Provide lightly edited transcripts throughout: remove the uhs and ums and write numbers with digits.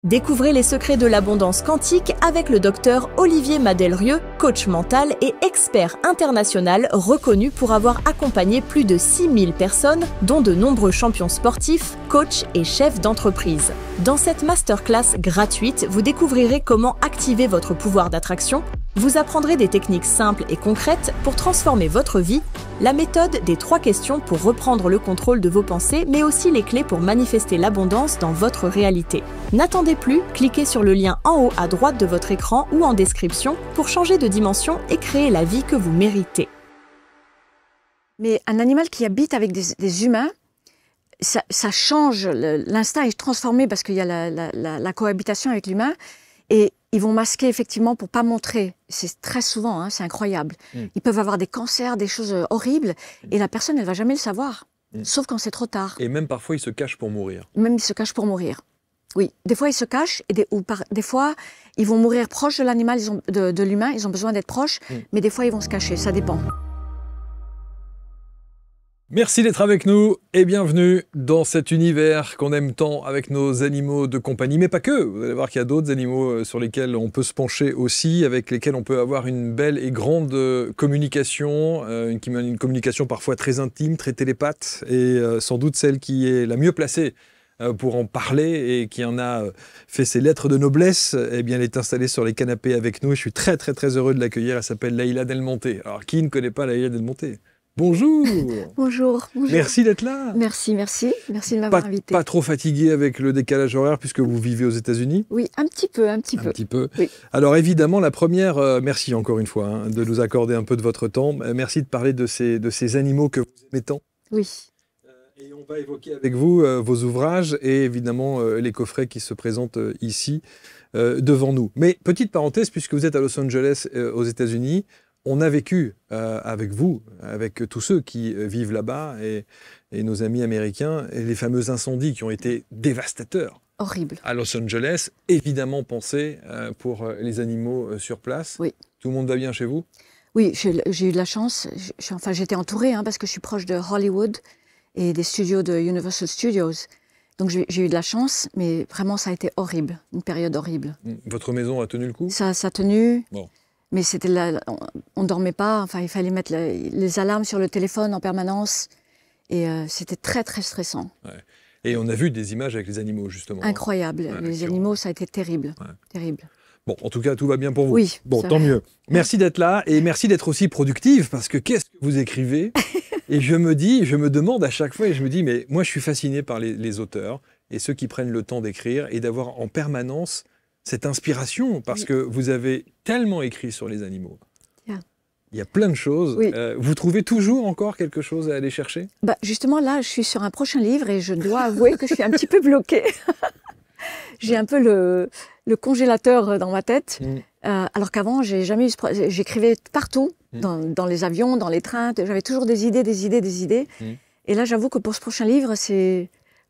Découvrez les secrets de l'abondance quantique avec le docteur Olivier Madelrieux, coach mental et expert international reconnu pour avoir accompagné plus de 6000 personnes, dont de nombreux champions sportifs, coachs et chefs d'entreprise. Dans cette masterclass gratuite, vous découvrirez comment activer votre pouvoir d'attraction, vous apprendrez des techniques simples et concrètes pour transformer votre vie, la méthode des 3 questions pour reprendre le contrôle de vos pensées, mais aussi les clés pour manifester l'abondance dans votre réalité. N'attendez plus, cliquez sur le lien en haut à droite de votre écran ou en description pour changer de dimension et créer la vie que vous méritez. Mais un animal qui habite avec des humains, ça change, l'instinct est transformé parce qu'il y a la cohabitation avec l'humain et ils vont masquer effectivement pour pas montrer. C'est très souvent, hein, c'est incroyable. Ils peuvent avoir des cancers, des choses horribles et la personne, elle va jamais le savoir, sauf quand c'est trop tard. Et même parfois, ils se cachent pour mourir. Même ils se cachent pour mourir. Oui, des fois ils se cachent et des fois ils vont mourir proches de l'animal, de l'humain, ils ont besoin d'être proches, mais des fois ils vont se cacher, ça dépend. Merci d'être avec nous et bienvenue dans cet univers qu'on aime tant avec nos animaux de compagnie, mais pas que. Vous allez voir qu'il y a d'autres animaux sur lesquels on peut se pencher aussi, avec lesquels on peut avoir une belle et grande communication, une communication parfois très intime, très télépathe, et sans doute celle qui est la mieux placée pour en parler et qui en a fait ses lettres de noblesse, eh bien, elle est installée sur les canapés avec nous et je suis très heureux de l'accueillir. Elle s'appelle Laïla Del Monte. Alors, qui ne connaît pas Laïla Del Monte ? Bonjour. Bonjour. Merci d'être là. Merci de m'avoir invité. Pas trop fatigué avec le décalage horaire puisque vous vivez aux États-Unis ? Oui, un petit peu. Oui. Alors évidemment, la première, merci encore une fois hein, de nous accorder un peu de votre temps. Merci de parler de ces animaux que vous aimez tant. Oui. Et on va évoquer avec vous vos ouvrages et évidemment les coffrets qui se présentent ici devant nous. Mais petite parenthèse, puisque vous êtes à Los Angeles aux États-Unis, on a vécu avec vous, avec tous ceux qui vivent là-bas et nos amis américains, et les fameux incendies qui ont été dévastateurs. Horrible. À Los Angeles, évidemment pensé pour les animaux sur place. Oui. Tout le monde va bien chez vous ? Oui, j'ai eu de la chance. J'étais entourée parce que je suis proche de Hollywood et des studios de Universal Studios. Donc j'ai eu de la chance, mais vraiment ça a été horrible, une période horrible. Votre maison a tenu le coup ? Ça a tenu. Bon. Mais on ne dormait pas, il fallait mettre les alarmes sur le téléphone en permanence. Et c'était très stressant. Ouais. Et on a vu des images avec les animaux, justement. Incroyable. Ouais, les animaux, ça a été terrible. Ouais. Terrible. Bon, en tout cas, tout va bien pour vous. Oui. Bon, tant mieux. Merci d'être là et merci d'être aussi productive parce que qu'est-ce que vous écrivez ? Et je me demande à chaque fois et je me dis, mais moi, je suis fasciné par les auteurs et ceux qui prennent le temps d'écrire et d'avoir en permanence cette inspiration, parce que vous avez tellement écrit sur les animaux. Il y a plein de choses. Oui. Vous trouvez toujours encore quelque chose à aller chercher ? Justement, là, je suis sur un prochain livre et je dois avouer que je suis un petit peu bloquée. J'ai un peu le congélateur dans ma tête, alors qu'avant, j'écrivais partout, dans les avions, dans les trains, j'avais toujours des idées. Et là, j'avoue que pour ce prochain livre,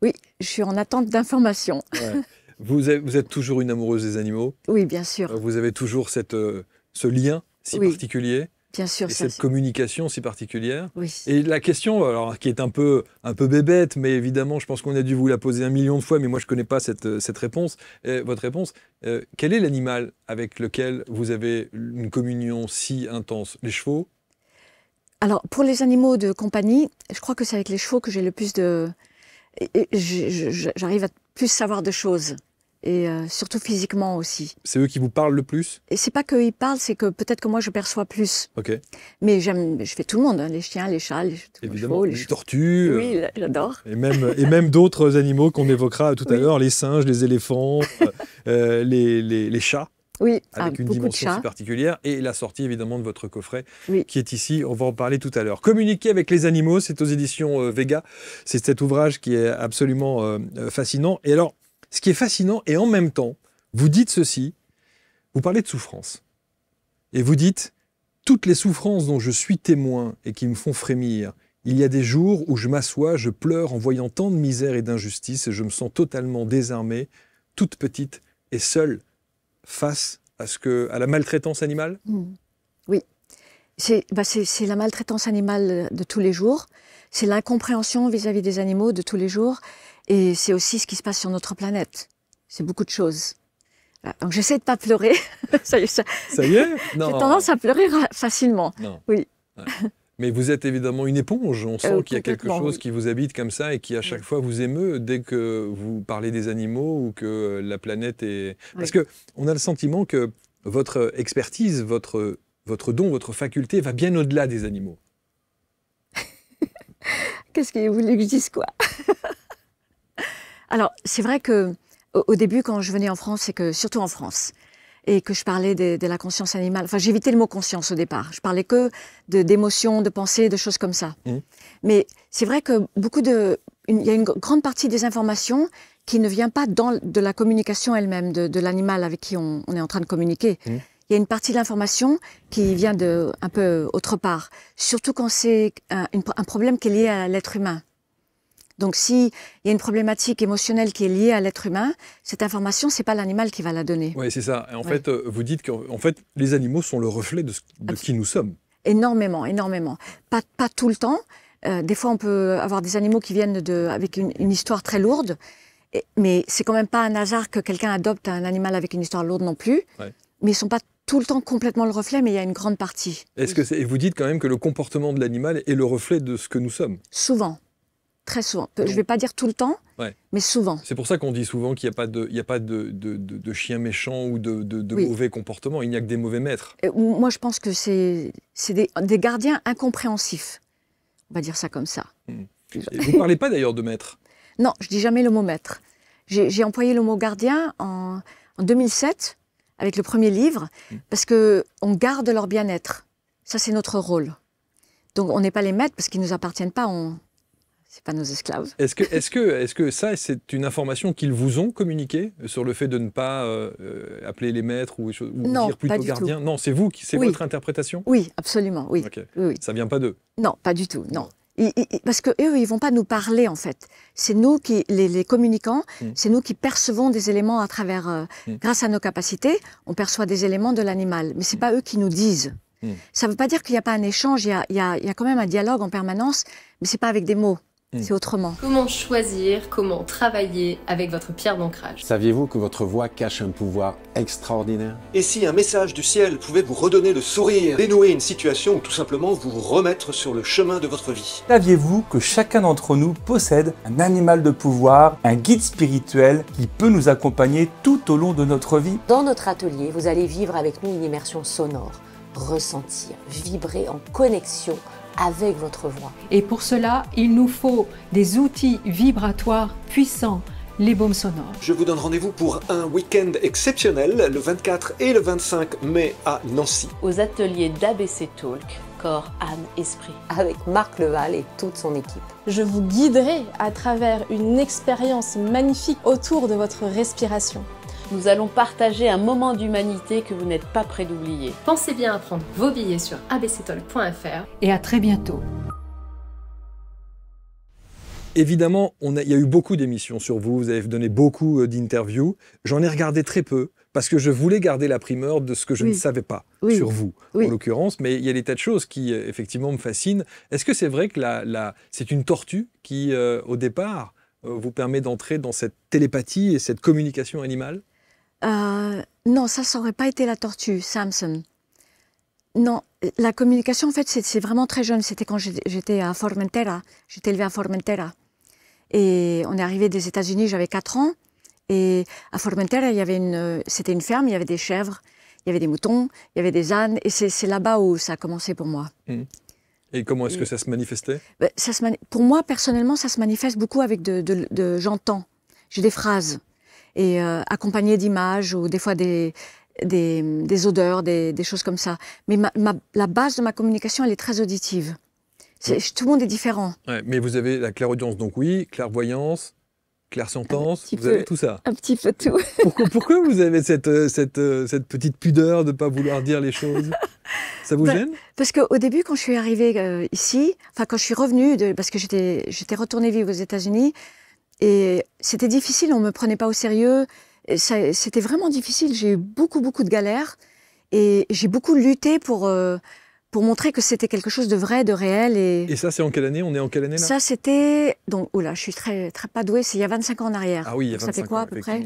oui, je suis en attente d'informations. Ouais. Vous êtes toujours une amoureuse des animaux ? Oui, bien sûr. Vous avez toujours ce lien si particulier ? Bien sûr. Et cette communication si particulière ? Oui. Et la question, alors, qui est un peu bébête, mais évidemment, je pense qu'on a dû vous la poser 1 million de fois, mais moi, je ne connais pas cette réponse. Votre réponse, quel est l'animal avec lequel vous avez une communion si intense ? Les chevaux ? Alors, pour les animaux de compagnie, je crois que c'est avec les chevaux que j'ai le plus de... J'arrive à plus savoir de choses. Et surtout physiquement aussi. C'est eux qui vous parlent le plus ? Et c'est pas qu'ils parlent, c'est que peut-être que moi je perçois plus. Ok. Mais je fais tout le monde, les chiens, les chats, évidemment, chevaux, les tortues. Oui, j'adore. Et même d'autres animaux qu'on évoquera tout à l'heure, les singes, les éléphants, les chats. Oui, avec une beaucoup de dimension chats. si particulière. Et la sortie évidemment de votre coffret Oui. qui est ici. On va en parler tout à l'heure. Communiquer avec les animaux, c'est aux éditions Vega. C'est cet ouvrage qui est absolument fascinant. Et alors, ce qui est fascinant, et en même temps, vous dites ceci, vous parlez de souffrance. Et vous dites, toutes les souffrances dont je suis témoin et qui me font frémir, il y a des jours où je m'assois, je pleure en voyant tant de misère et d'injustice et je me sens totalement désarmée, toute petite et seule face à la maltraitance animale. Oui, c'est la maltraitance animale de tous les jours, c'est l'incompréhension vis-à-vis des animaux de tous les jours. Et c'est aussi ce qui se passe sur notre planète. c'est beaucoup de choses. Voilà. Donc j'essaie de ne pas pleurer. Ça y est, Non. J'ai tendance à pleurer facilement. Non. Oui. Ouais. Mais vous êtes évidemment une éponge. On sent qu'il y a quelque chose qui vous habite comme ça et qui à chaque fois vous émeut dès que vous parlez des animaux ou que la planète est... Parce qu'on a le sentiment que votre expertise, votre don, votre faculté va bien au-delà des animaux. Qu'est-ce que vous voulez que je dise, quoi? Alors, c'est vrai que au début, quand je venais en France, c'est que, surtout en France, et que je parlais de la conscience animale, enfin, j'évitais le mot conscience au départ. Je parlais que d'émotions, de pensées, de choses comme ça. Mais c'est vrai que il y a une grande partie des informations qui ne vient pas de la communication elle-même, de l'animal avec qui on est en train de communiquer. Il y a une partie de l'information qui vient un peu autre part, surtout quand c'est un problème qui est lié à l'être humain. Donc, s'il y a une problématique émotionnelle qui est liée à l'être humain, cette information, c'est pas l'animal qui va la donner. Oui, c'est ça. Et en fait, vous dites que les animaux sont le reflet de qui nous sommes. Énormément, énormément. Pas tout le temps. Des fois, on peut avoir des animaux qui viennent avec une histoire très lourde, mais c'est quand même pas un hasard que quelqu'un adopte un animal avec une histoire lourde non plus. Ouais. Mais ils sont pas tout le temps complètement le reflet, mais il y a une grande partie. Et vous dites quand même que le comportement de l'animal est le reflet de ce que nous sommes? Souvent. Très souvent. Je ne vais pas dire tout le temps, mais souvent. C'est pour ça qu'on dit souvent qu'il n'y a pas de chien méchant ou de mauvais comportements. Il n'y a que des mauvais maîtres. Moi, je pense que c'est des gardiens incompréhensifs. On va dire ça comme ça. Vous ne parlez pas d'ailleurs de maître? Non, je ne dis jamais le mot maître. J'ai employé le mot gardien en 2007, avec le premier livre, parce qu'on garde leur bien-être. Ça, c'est notre rôle. Donc, on n'est pas les maîtres parce qu'ils ne nous appartiennent pas. C'est pas nos esclaves. Est-ce que ça, c'est une information qu'ils vous ont communiquée sur le fait de ne pas appeler les maîtres ou dire plutôt gardien? Non, c'est vous, c'est votre interprétation? Oui, absolument, oui. Okay. Oui. Ça vient pas d'eux? Non, pas du tout, non. Parce qu'eux, ils vont pas nous parler, en fait. C'est nous, les communicants, c'est nous qui percevons des éléments à travers... grâce à nos capacités, on perçoit des éléments de l'animal. Mais c'est pas eux qui nous disent. Ça veut pas dire qu'il n'y a pas un échange, il y a quand même un dialogue en permanence, mais c'est pas avec des mots. C'est autrement. Comment choisir, comment travailler avec votre pierre d'ancrage? Saviez-vous que votre voix cache un pouvoir extraordinaire? Et si un message du ciel pouvait vous redonner le sourire, dénouer une situation ou tout simplement vous remettre sur le chemin de votre vie? Saviez-vous que chacun d'entre nous possède un animal de pouvoir, un guide spirituel qui peut nous accompagner tout au long de notre vie? Dans notre atelier, vous allez vivre avec nous une immersion sonore, ressentir, vibrer en connexion avec votre voix. Et pour cela, il nous faut des outils vibratoires puissants, les baumes sonores. Je vous donne rendez-vous pour un week-end exceptionnel, le 24 et le 25 mai à Nancy. Aux ateliers d'ABC Talk, corps, âme, esprit. Avec Marc Leval et toute son équipe. Je vous guiderai à travers une expérience magnifique autour de votre respiration. Nous allons partager un moment d'humanité que vous n'êtes pas prêt d'oublier. Pensez bien à prendre vos billets sur abctalk.fr. Et à très bientôt. Évidemment, il y a eu beaucoup d'émissions sur vous, vous avez donné beaucoup d'interviews. J'en ai regardé très peu, parce que je voulais garder la primeur de ce que je ne savais pas sur vous, en l'occurrence. Mais il y a des tas de choses qui, effectivement, me fascinent. Est-ce que c'est vrai que c'est une tortue qui, au départ, vous permet d'entrer dans cette télépathie et cette communication animale? Non, ça n'aurait pas été la tortue, Samson. Non, la communication, en fait, c'est vraiment très jeune. C'était quand j'étais à Formentera. J'étais élevée à Formentera. Et on est arrivé des États-Unis, j'avais 4 ans. Et à Formentera, c'était une ferme, il y avait des chèvres, il y avait des moutons, il y avait des ânes. Et c'est là-bas où ça a commencé pour moi. Et comment est-ce que ça se manifestait? Pour moi, personnellement, ça se manifeste beaucoup avec j'entends. J'ai des phrases. Et accompagnées d'images ou des fois des odeurs, des choses comme ça. Mais la base de ma communication, elle est très auditive. Tout le monde est différent. Ouais, mais vous avez la clairaudience, donc oui, clairvoyance, clairsentence, vous avez tout ça. Un petit peu tout. Pourquoi vous avez cette petite pudeur de ne pas vouloir dire les choses? Ça vous gêne? Parce qu'au début, quand je suis arrivée ici, quand je suis revenue, parce que j'étais retournée vivre aux États-Unis, et c'était difficile, on ne me prenait pas au sérieux. C'était vraiment difficile, j'ai eu beaucoup de galères. Et j'ai beaucoup lutté pour montrer que c'était quelque chose de vrai, de réel. Et ça, c'est en quelle année? On est en quelle année là? Ça, c'était... Donc, je suis très pas douée, c'est il y a 25 ans en arrière. Ah oui, il y a 25 ans, ça fait quoi, à peu près?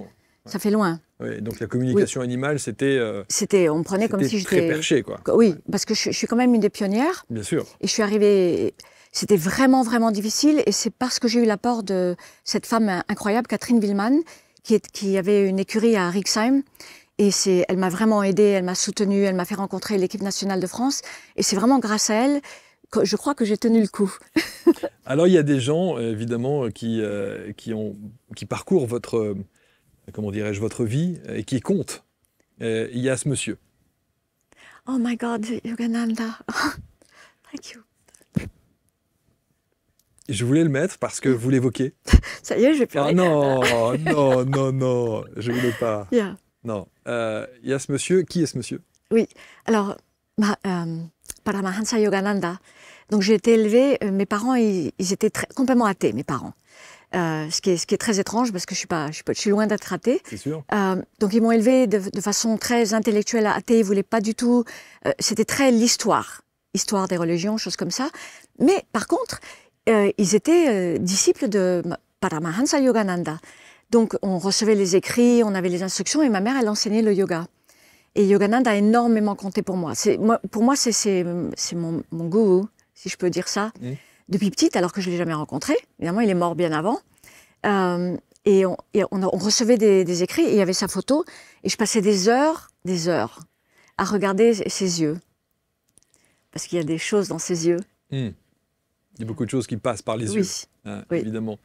Ça fait loin. Oui, donc la communication animale, c'était... on me prenait comme si j'étais... très perché, quoi. Oui, parce que je suis quand même une des pionnières. Bien sûr. Et je suis arrivée... C'était vraiment, vraiment difficile. Et c'est parce que j'ai eu l'apport de cette femme incroyable, Catherine Willmann, qui avait une écurie à Rixheim. Et elle m'a vraiment aidée, elle m'a soutenue, elle m'a fait rencontrer l'équipe nationale de France. Et c'est vraiment grâce à elle que je crois que j'ai tenu le coup. Alors, il y a des gens, évidemment, qui parcourent votre, comment dirais-je, votre vie et qui comptent. Il y a ce monsieur. Oh my God, Yogananda. Thank you. Je voulais le mettre parce que vous l'évoquez. Ça y est, je vais pleurer. Ah non, non, je ne voulais pas. Yeah. Non. Il y a ce monsieur. Qui est ce monsieur? Oui. Alors, Paramahansa Yogananda. Donc, j'ai été élevée, mes parents, ils étaient complètement athées, mes parents. Ce qui est très étrange parce que je suis loin d'être athée. C'est sûr. Donc, ils m'ont élevée de façon très intellectuelle, athée. Ils voulaient pas du tout. C'était très l'histoire des religions, choses comme ça. Mais par contre, ils étaient disciples de Paramahansa Yogananda. Donc, on recevait les écrits, on avait les instructions, et ma mère, elle enseignait le yoga. Et Yogananda a énormément compté pour moi. Pour moi, c'est mon gourou, si je peux dire ça, depuis petite, alors que je ne l'ai jamais rencontré. Évidemment, il est mort bien avant. Et on recevait des écrits, et il y avait sa photo, et je passais des heures à regarder ses yeux. Parce qu'il y a des choses dans ses yeux. Il y a beaucoup de choses qui passent par les yeux, oui. Évidemment.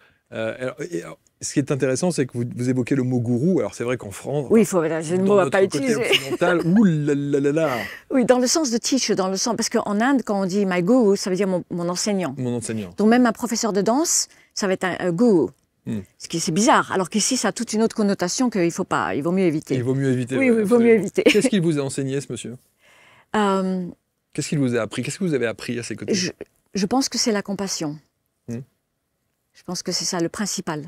Ce qui est intéressant, c'est que vous évoquez le mot gourou. Alors c'est vrai qu'en France, oui, j'ai le mot à pas utiliser. Ouh là là là là. Oui, dans le sens de teach, parce qu'en Inde, quand on dit my guru, ça veut dire mon enseignant. Mon enseignant. Donc même un professeur de danse, ça va être un guru. C'est bizarre, alors qu'ici, ça a toute une autre connotation qu'il faut pas, il vaut mieux éviter. Il vaut mieux éviter. Oui, il vaut mieux éviter. Qu'est-ce qu'il vous a enseigné, ce monsieur? Qu'est-ce qu'il vous a appris? Qu'est-ce que vous avez appris à ses côtés? Je pense que c'est la compassion. Je pense que c'est ça le principal.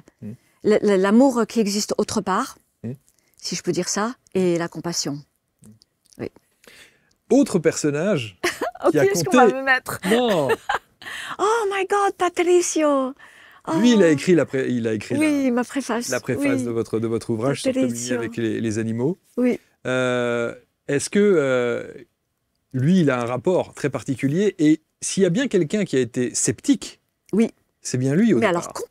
L'amour qui existe autre part, si je peux dire ça, et la compassion. Oui. Autre personnage qui a compté... est-ce qu'on va me mettre? Non. Oh my God, Patricio. Oh. Lui, il a écrit ma préface. La préface de votre ouvrage sur communier avec les animaux. Oui. Est-ce que lui, il a un rapport très particulier? Et s'il y a bien quelqu'un qui a été sceptique, oui, c'est bien lui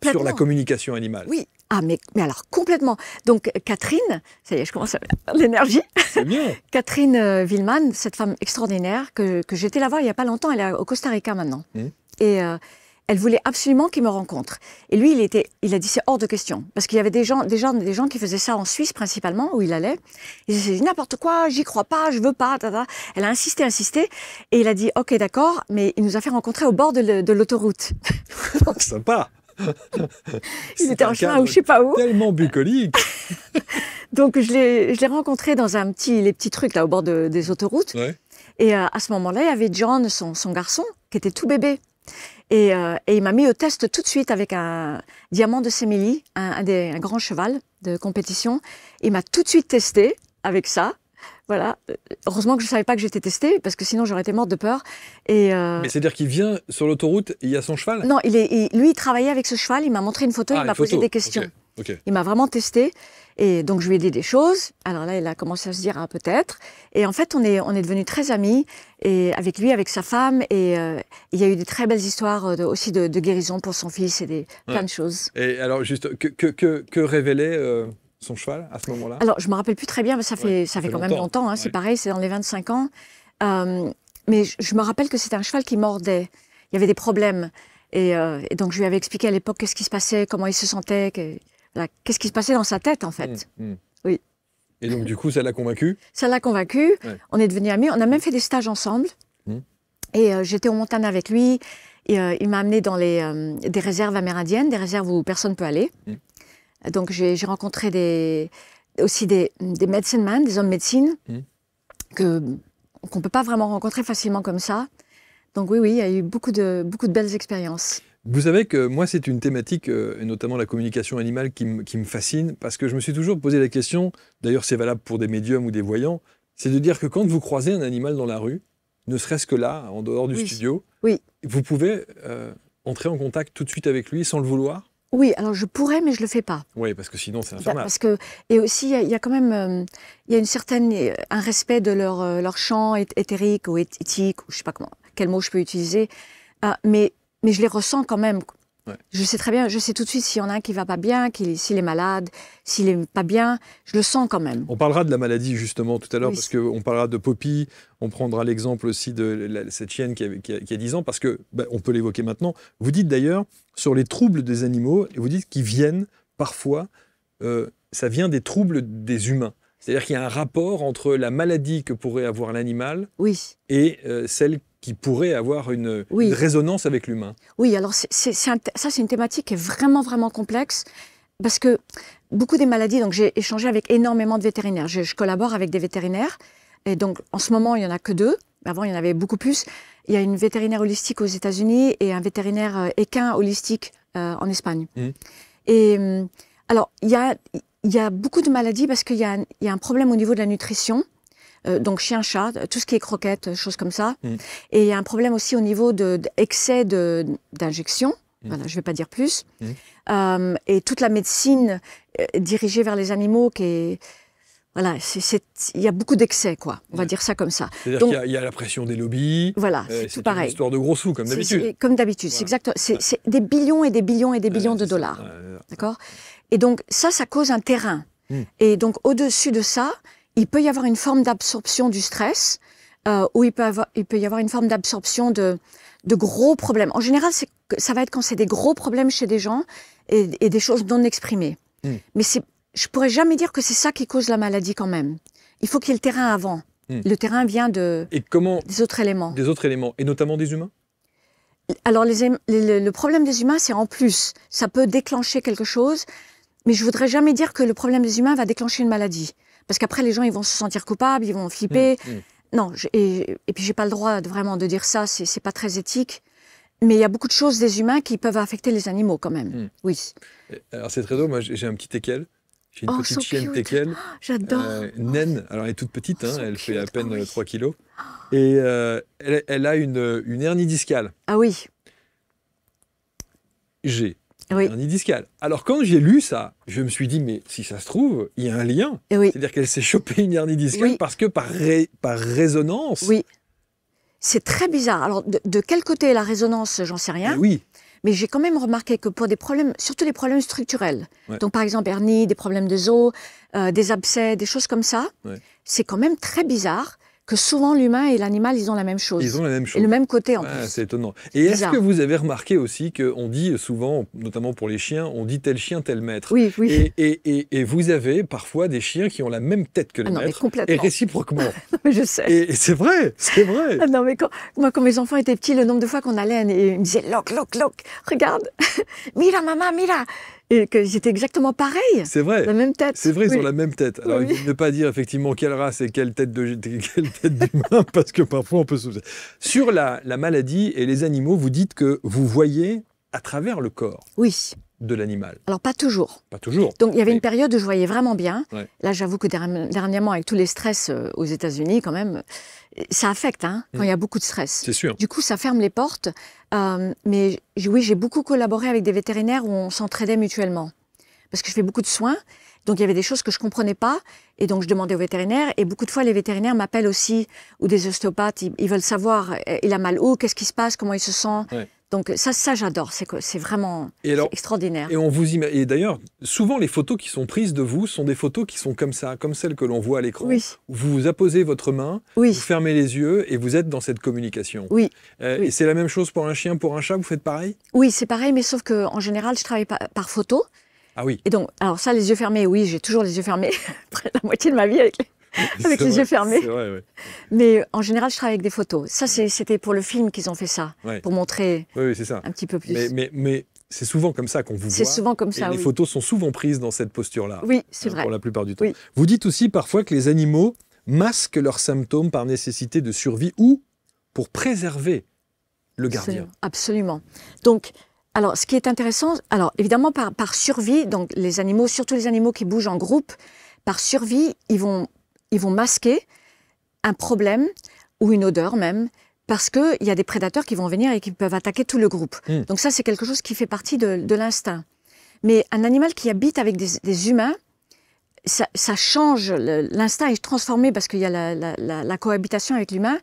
sur la communication animale. Oui. Ah, mais alors complètement. Donc Catherine, ça y est, je commence à avoir l'énergie. C'est bien. Catherine Willmann, cette femme extraordinaire que j'étais la voir il n'y a pas longtemps, elle est au Costa Rica maintenant. Et elle voulait absolument qu'il me rencontre. Et lui, il a dit c'est hors de question. Parce qu'il y avait des gens qui faisaient ça en Suisse principalement, où il allait. Ils disaient n'importe quoi, j'y crois pas, je veux pas. Tata. Elle a insisté. Et il a dit ok, d'accord, mais il nous a fait rencontrer au bord de l'autoroute. Sympa. Il était en chemin ou je sais pas où. Tellement bucolique. Donc je l'ai rencontré dans les petits trucs là au bord des autoroutes. Ouais. Et à ce moment-là, il y avait John, son garçon, qui était tout bébé. Et il m'a mis au test tout de suite avec un diamant de Sémélie, un grand cheval de compétition. Il m'a tout de suite testé avec ça. Voilà. Heureusement que je ne savais pas que j'étais testée, parce que sinon j'aurais été morte de peur. Mais c'est-à-dire qu'il vient sur l'autoroute, il y a son cheval? Non, lui, il travaillait avec ce cheval, il m'a montré une photo, il m'a posé des questions. Okay. Il m'a vraiment testé. Et donc, je lui ai dit des choses. Alors là, il a commencé à se dire, peut-être. Et en fait, on est devenus très amis, et avec lui, avec sa femme. Et il y a eu des très belles histoires aussi de guérison pour son fils et plein de choses. Et alors, juste, que révélait son cheval à ce moment-là? Alors, je ne me rappelle plus très bien, mais ça fait quand même longtemps. Hein, c'est pareil, c'est dans les 25 ans. Mais je me rappelle que c'était un cheval qui mordait. Il y avait des problèmes. Et donc, je lui avais expliqué à l'époque qu'est-ce qui se passait, comment il se sentait, qu'est-ce qui se passait dans sa tête, en fait. Oui. Et donc, du coup, ça l'a convaincu? Ça l'a convaincu. Ouais. On est devenus amis. On a même fait des stages ensemble. Et j'étais au Montana avec lui. Et, il m'a amené dans des réserves amérindiennes, des réserves où personne ne peut aller. Donc, j'ai rencontré aussi des medicine men, des hommes médecine, qu'on ne peut pas vraiment rencontrer facilement comme ça. Donc oui, il y a eu beaucoup de belles expériences. Vous savez que moi, c'est une thématique, et notamment la communication animale, qui me fascine, parce que je me suis toujours posé la question, d'ailleurs c'est valable pour des médiums ou des voyants, c'est de dire que quand vous croisez un animal dans la rue, ne serait-ce que là, en dehors du studio, vous pouvez entrer en contact tout de suite avec lui sans le vouloir? Oui, alors je pourrais, mais je le fais pas. Oui, parce que sinon c'est infernal. Parce que, et aussi, il y a quand même il y a une certaine, un respect de leur champ éthérique ou éthique, ou je sais pas quel mot je peux utiliser, mais je les ressens quand même. Ouais. Je sais très bien, je sais tout de suite s'il y en a un qui va pas bien, s'il est malade, s'il est pas bien, je le sens quand même. On parlera de la maladie justement tout à l'heure, Oui. parce qu'on parlera de Poppy, on prendra l'exemple aussi de cette chienne qui a 10 ans, parce que on peut l'évoquer maintenant. Vous dites d'ailleurs sur les troubles des animaux, et vous dites qu'ils viennent parfois, ça vient des troubles des humains. C'est-à-dire qu'il y a un rapport entre la maladie que pourrait avoir l'animal et celle qui pourrait avoir une résonance avec l'humain. Oui, alors ça c'est une thématique qui est vraiment, vraiment complexe, parce que beaucoup des maladies, donc j'ai échangé avec énormément de vétérinaires, je collabore avec des vétérinaires, et donc en ce moment il n'y en a que 2, avant il y en avait beaucoup plus. Il y a une vétérinaire holistique aux États-Unis et un vétérinaire équin holistique en Espagne. Et alors il y a beaucoup de maladies parce qu'il y a un problème au niveau de la nutrition. Donc chien, chat, tout ce qui est croquettes, choses comme ça. Et il y a un problème aussi au niveau d'excès d'injection. Voilà, je ne vais pas dire plus. Et toute la médecine dirigée vers les animaux qui est... Voilà, il y a beaucoup d'excès, quoi. On va dire ça comme ça. C'est-à-dire qu'il y a la pression des lobbies. Voilà, c'est tout pareil. C'est une histoire de gros sous, comme d'habitude. Comme d'habitude, c'est exact. C'est des billions et des billions et des billions de dollars. D'accord ? Et donc, ça cause un terrain. Et donc, au-dessus de ça, il peut y avoir une forme d'absorption du stress, ou il peut y avoir une forme d'absorption de gros problèmes. En général, ça va être quand c'est des gros problèmes chez des gens et des choses non exprimées. Mais je pourrais jamais dire que c'est ça qui cause la maladie quand même. Il faut qu'il y ait le terrain avant. Le terrain vient des autres éléments. Des autres éléments, et notamment des humains ? Alors, le problème des humains, c'est en plus. Ça peut déclencher quelque chose, mais je voudrais jamais dire que le problème des humains va déclencher une maladie. Parce qu'après, les gens, ils vont se sentir coupables, ils vont flipper. Non, et puis j'ai pas le droit vraiment de dire ça, c'est pas très éthique. Mais il y a beaucoup de choses des humains qui peuvent affecter les animaux quand même. Oui. Alors c'est très drôle, moi j'ai un petit teckel. J'ai une petite chienne teckel. J'adore. Naine, alors elle est toute petite, hein, elle fait à peine 3 kilos. Et elle a une hernie discale. Ah oui. J'ai une hernie discale. Alors quand j'ai lu ça, je me suis dit, mais si ça se trouve, il y a un lien. C'est-à-dire qu'elle s'est chopée une hernie discale parce que par résonance. Oui. C'est très bizarre. Alors de quel côté est la résonance, j'en sais rien. Mais j'ai quand même remarqué que pour des problèmes, surtout les problèmes structurels, donc par exemple hernie, des problèmes de os, des abcès, des choses comme ça, c'est quand même très bizarre que souvent l'humain et l'animal, ils ont la même chose. Ils ont la même chose. Et le même côté en plus. C'est étonnant. Et est-ce que vous avez remarqué aussi qu'on dit souvent, notamment pour les chiens, on dit tel chien, tel maître. Oui, oui. Et vous avez parfois des chiens qui ont la même tête que le maître. Et réciproquement. Mais je sais. Et c'est vrai, c'est vrai. Ah non, mais quand mes enfants étaient petits, le nombre de fois qu'on allait, ils me disaient, look, regarde, mira, maman, mira. Et que j'étais exactement pareil. C'est vrai. La même tête. C'est vrai, ils ont la même tête. Alors, ne pas dire effectivement quelle race et quelle tête d'humain, parce que parfois on peut se... Sur la maladie et les animaux, vous dites que vous voyez à travers le corps de l'animal. Alors, pas toujours. Pas toujours. Donc, il y avait une période où je voyais vraiment bien. Là, j'avoue que dernièrement, avec tous les stress aux États-Unis, quand même, ça affecte quand il y a beaucoup de stress. C'est sûr. Du coup, ça ferme les portes. Mais oui, j'ai beaucoup collaboré avec des vétérinaires où on s'entraidait mutuellement. Parce que je fais beaucoup de soins. Donc, il y avait des choses que je ne comprenais pas. Et donc, je demandais aux vétérinaires. Et beaucoup de fois, les vétérinaires m'appellent aussi, ou des ostéopathes. Ils veulent savoir, il a mal où, qu'est-ce qui se passe, comment il se sent. Donc ça j'adore, c'est vraiment extraordinaire. Et d'ailleurs, souvent les photos qui sont prises de vous sont des photos qui sont comme ça, comme celles que l'on voit à l'écran. Vous apposez votre main, vous fermez les yeux et vous êtes dans cette communication. Et c'est la même chose pour un chien, pour un chat, vous faites pareil? Oui, c'est pareil, mais sauf qu'en général, je travaille par photo. Ah oui. Et donc, alors ça, les yeux fermés, oui, j'ai toujours les yeux fermés, près la moitié de ma vie avec les yeux fermés. C'est vrai, Mais en général, je travaille avec des photos. Ça, c'était pour le film qu'ils ont fait ça, pour montrer un petit peu plus. Mais c'est souvent comme ça qu'on vous voit. C'est souvent comme ça, et les photos sont souvent prises dans cette posture-là. Oui, c'est vrai. Pour la plupart du temps. Vous dites aussi parfois que les animaux masquent leurs symptômes par nécessité de survie ou pour préserver le gardien. Absolument. Donc, alors, ce qui est intéressant, alors évidemment par survie, donc les animaux, surtout les animaux qui bougent en groupe, par survie, ils vont masquer un problème ou une odeur même, parce qu'il y a des prédateurs qui vont venir et qui peuvent attaquer tout le groupe. Donc ça, c'est quelque chose qui fait partie de l'instinct. Mais un animal qui habite avec des humains, ça change, l'instinct est transformé parce qu'il y a la cohabitation avec l'humain.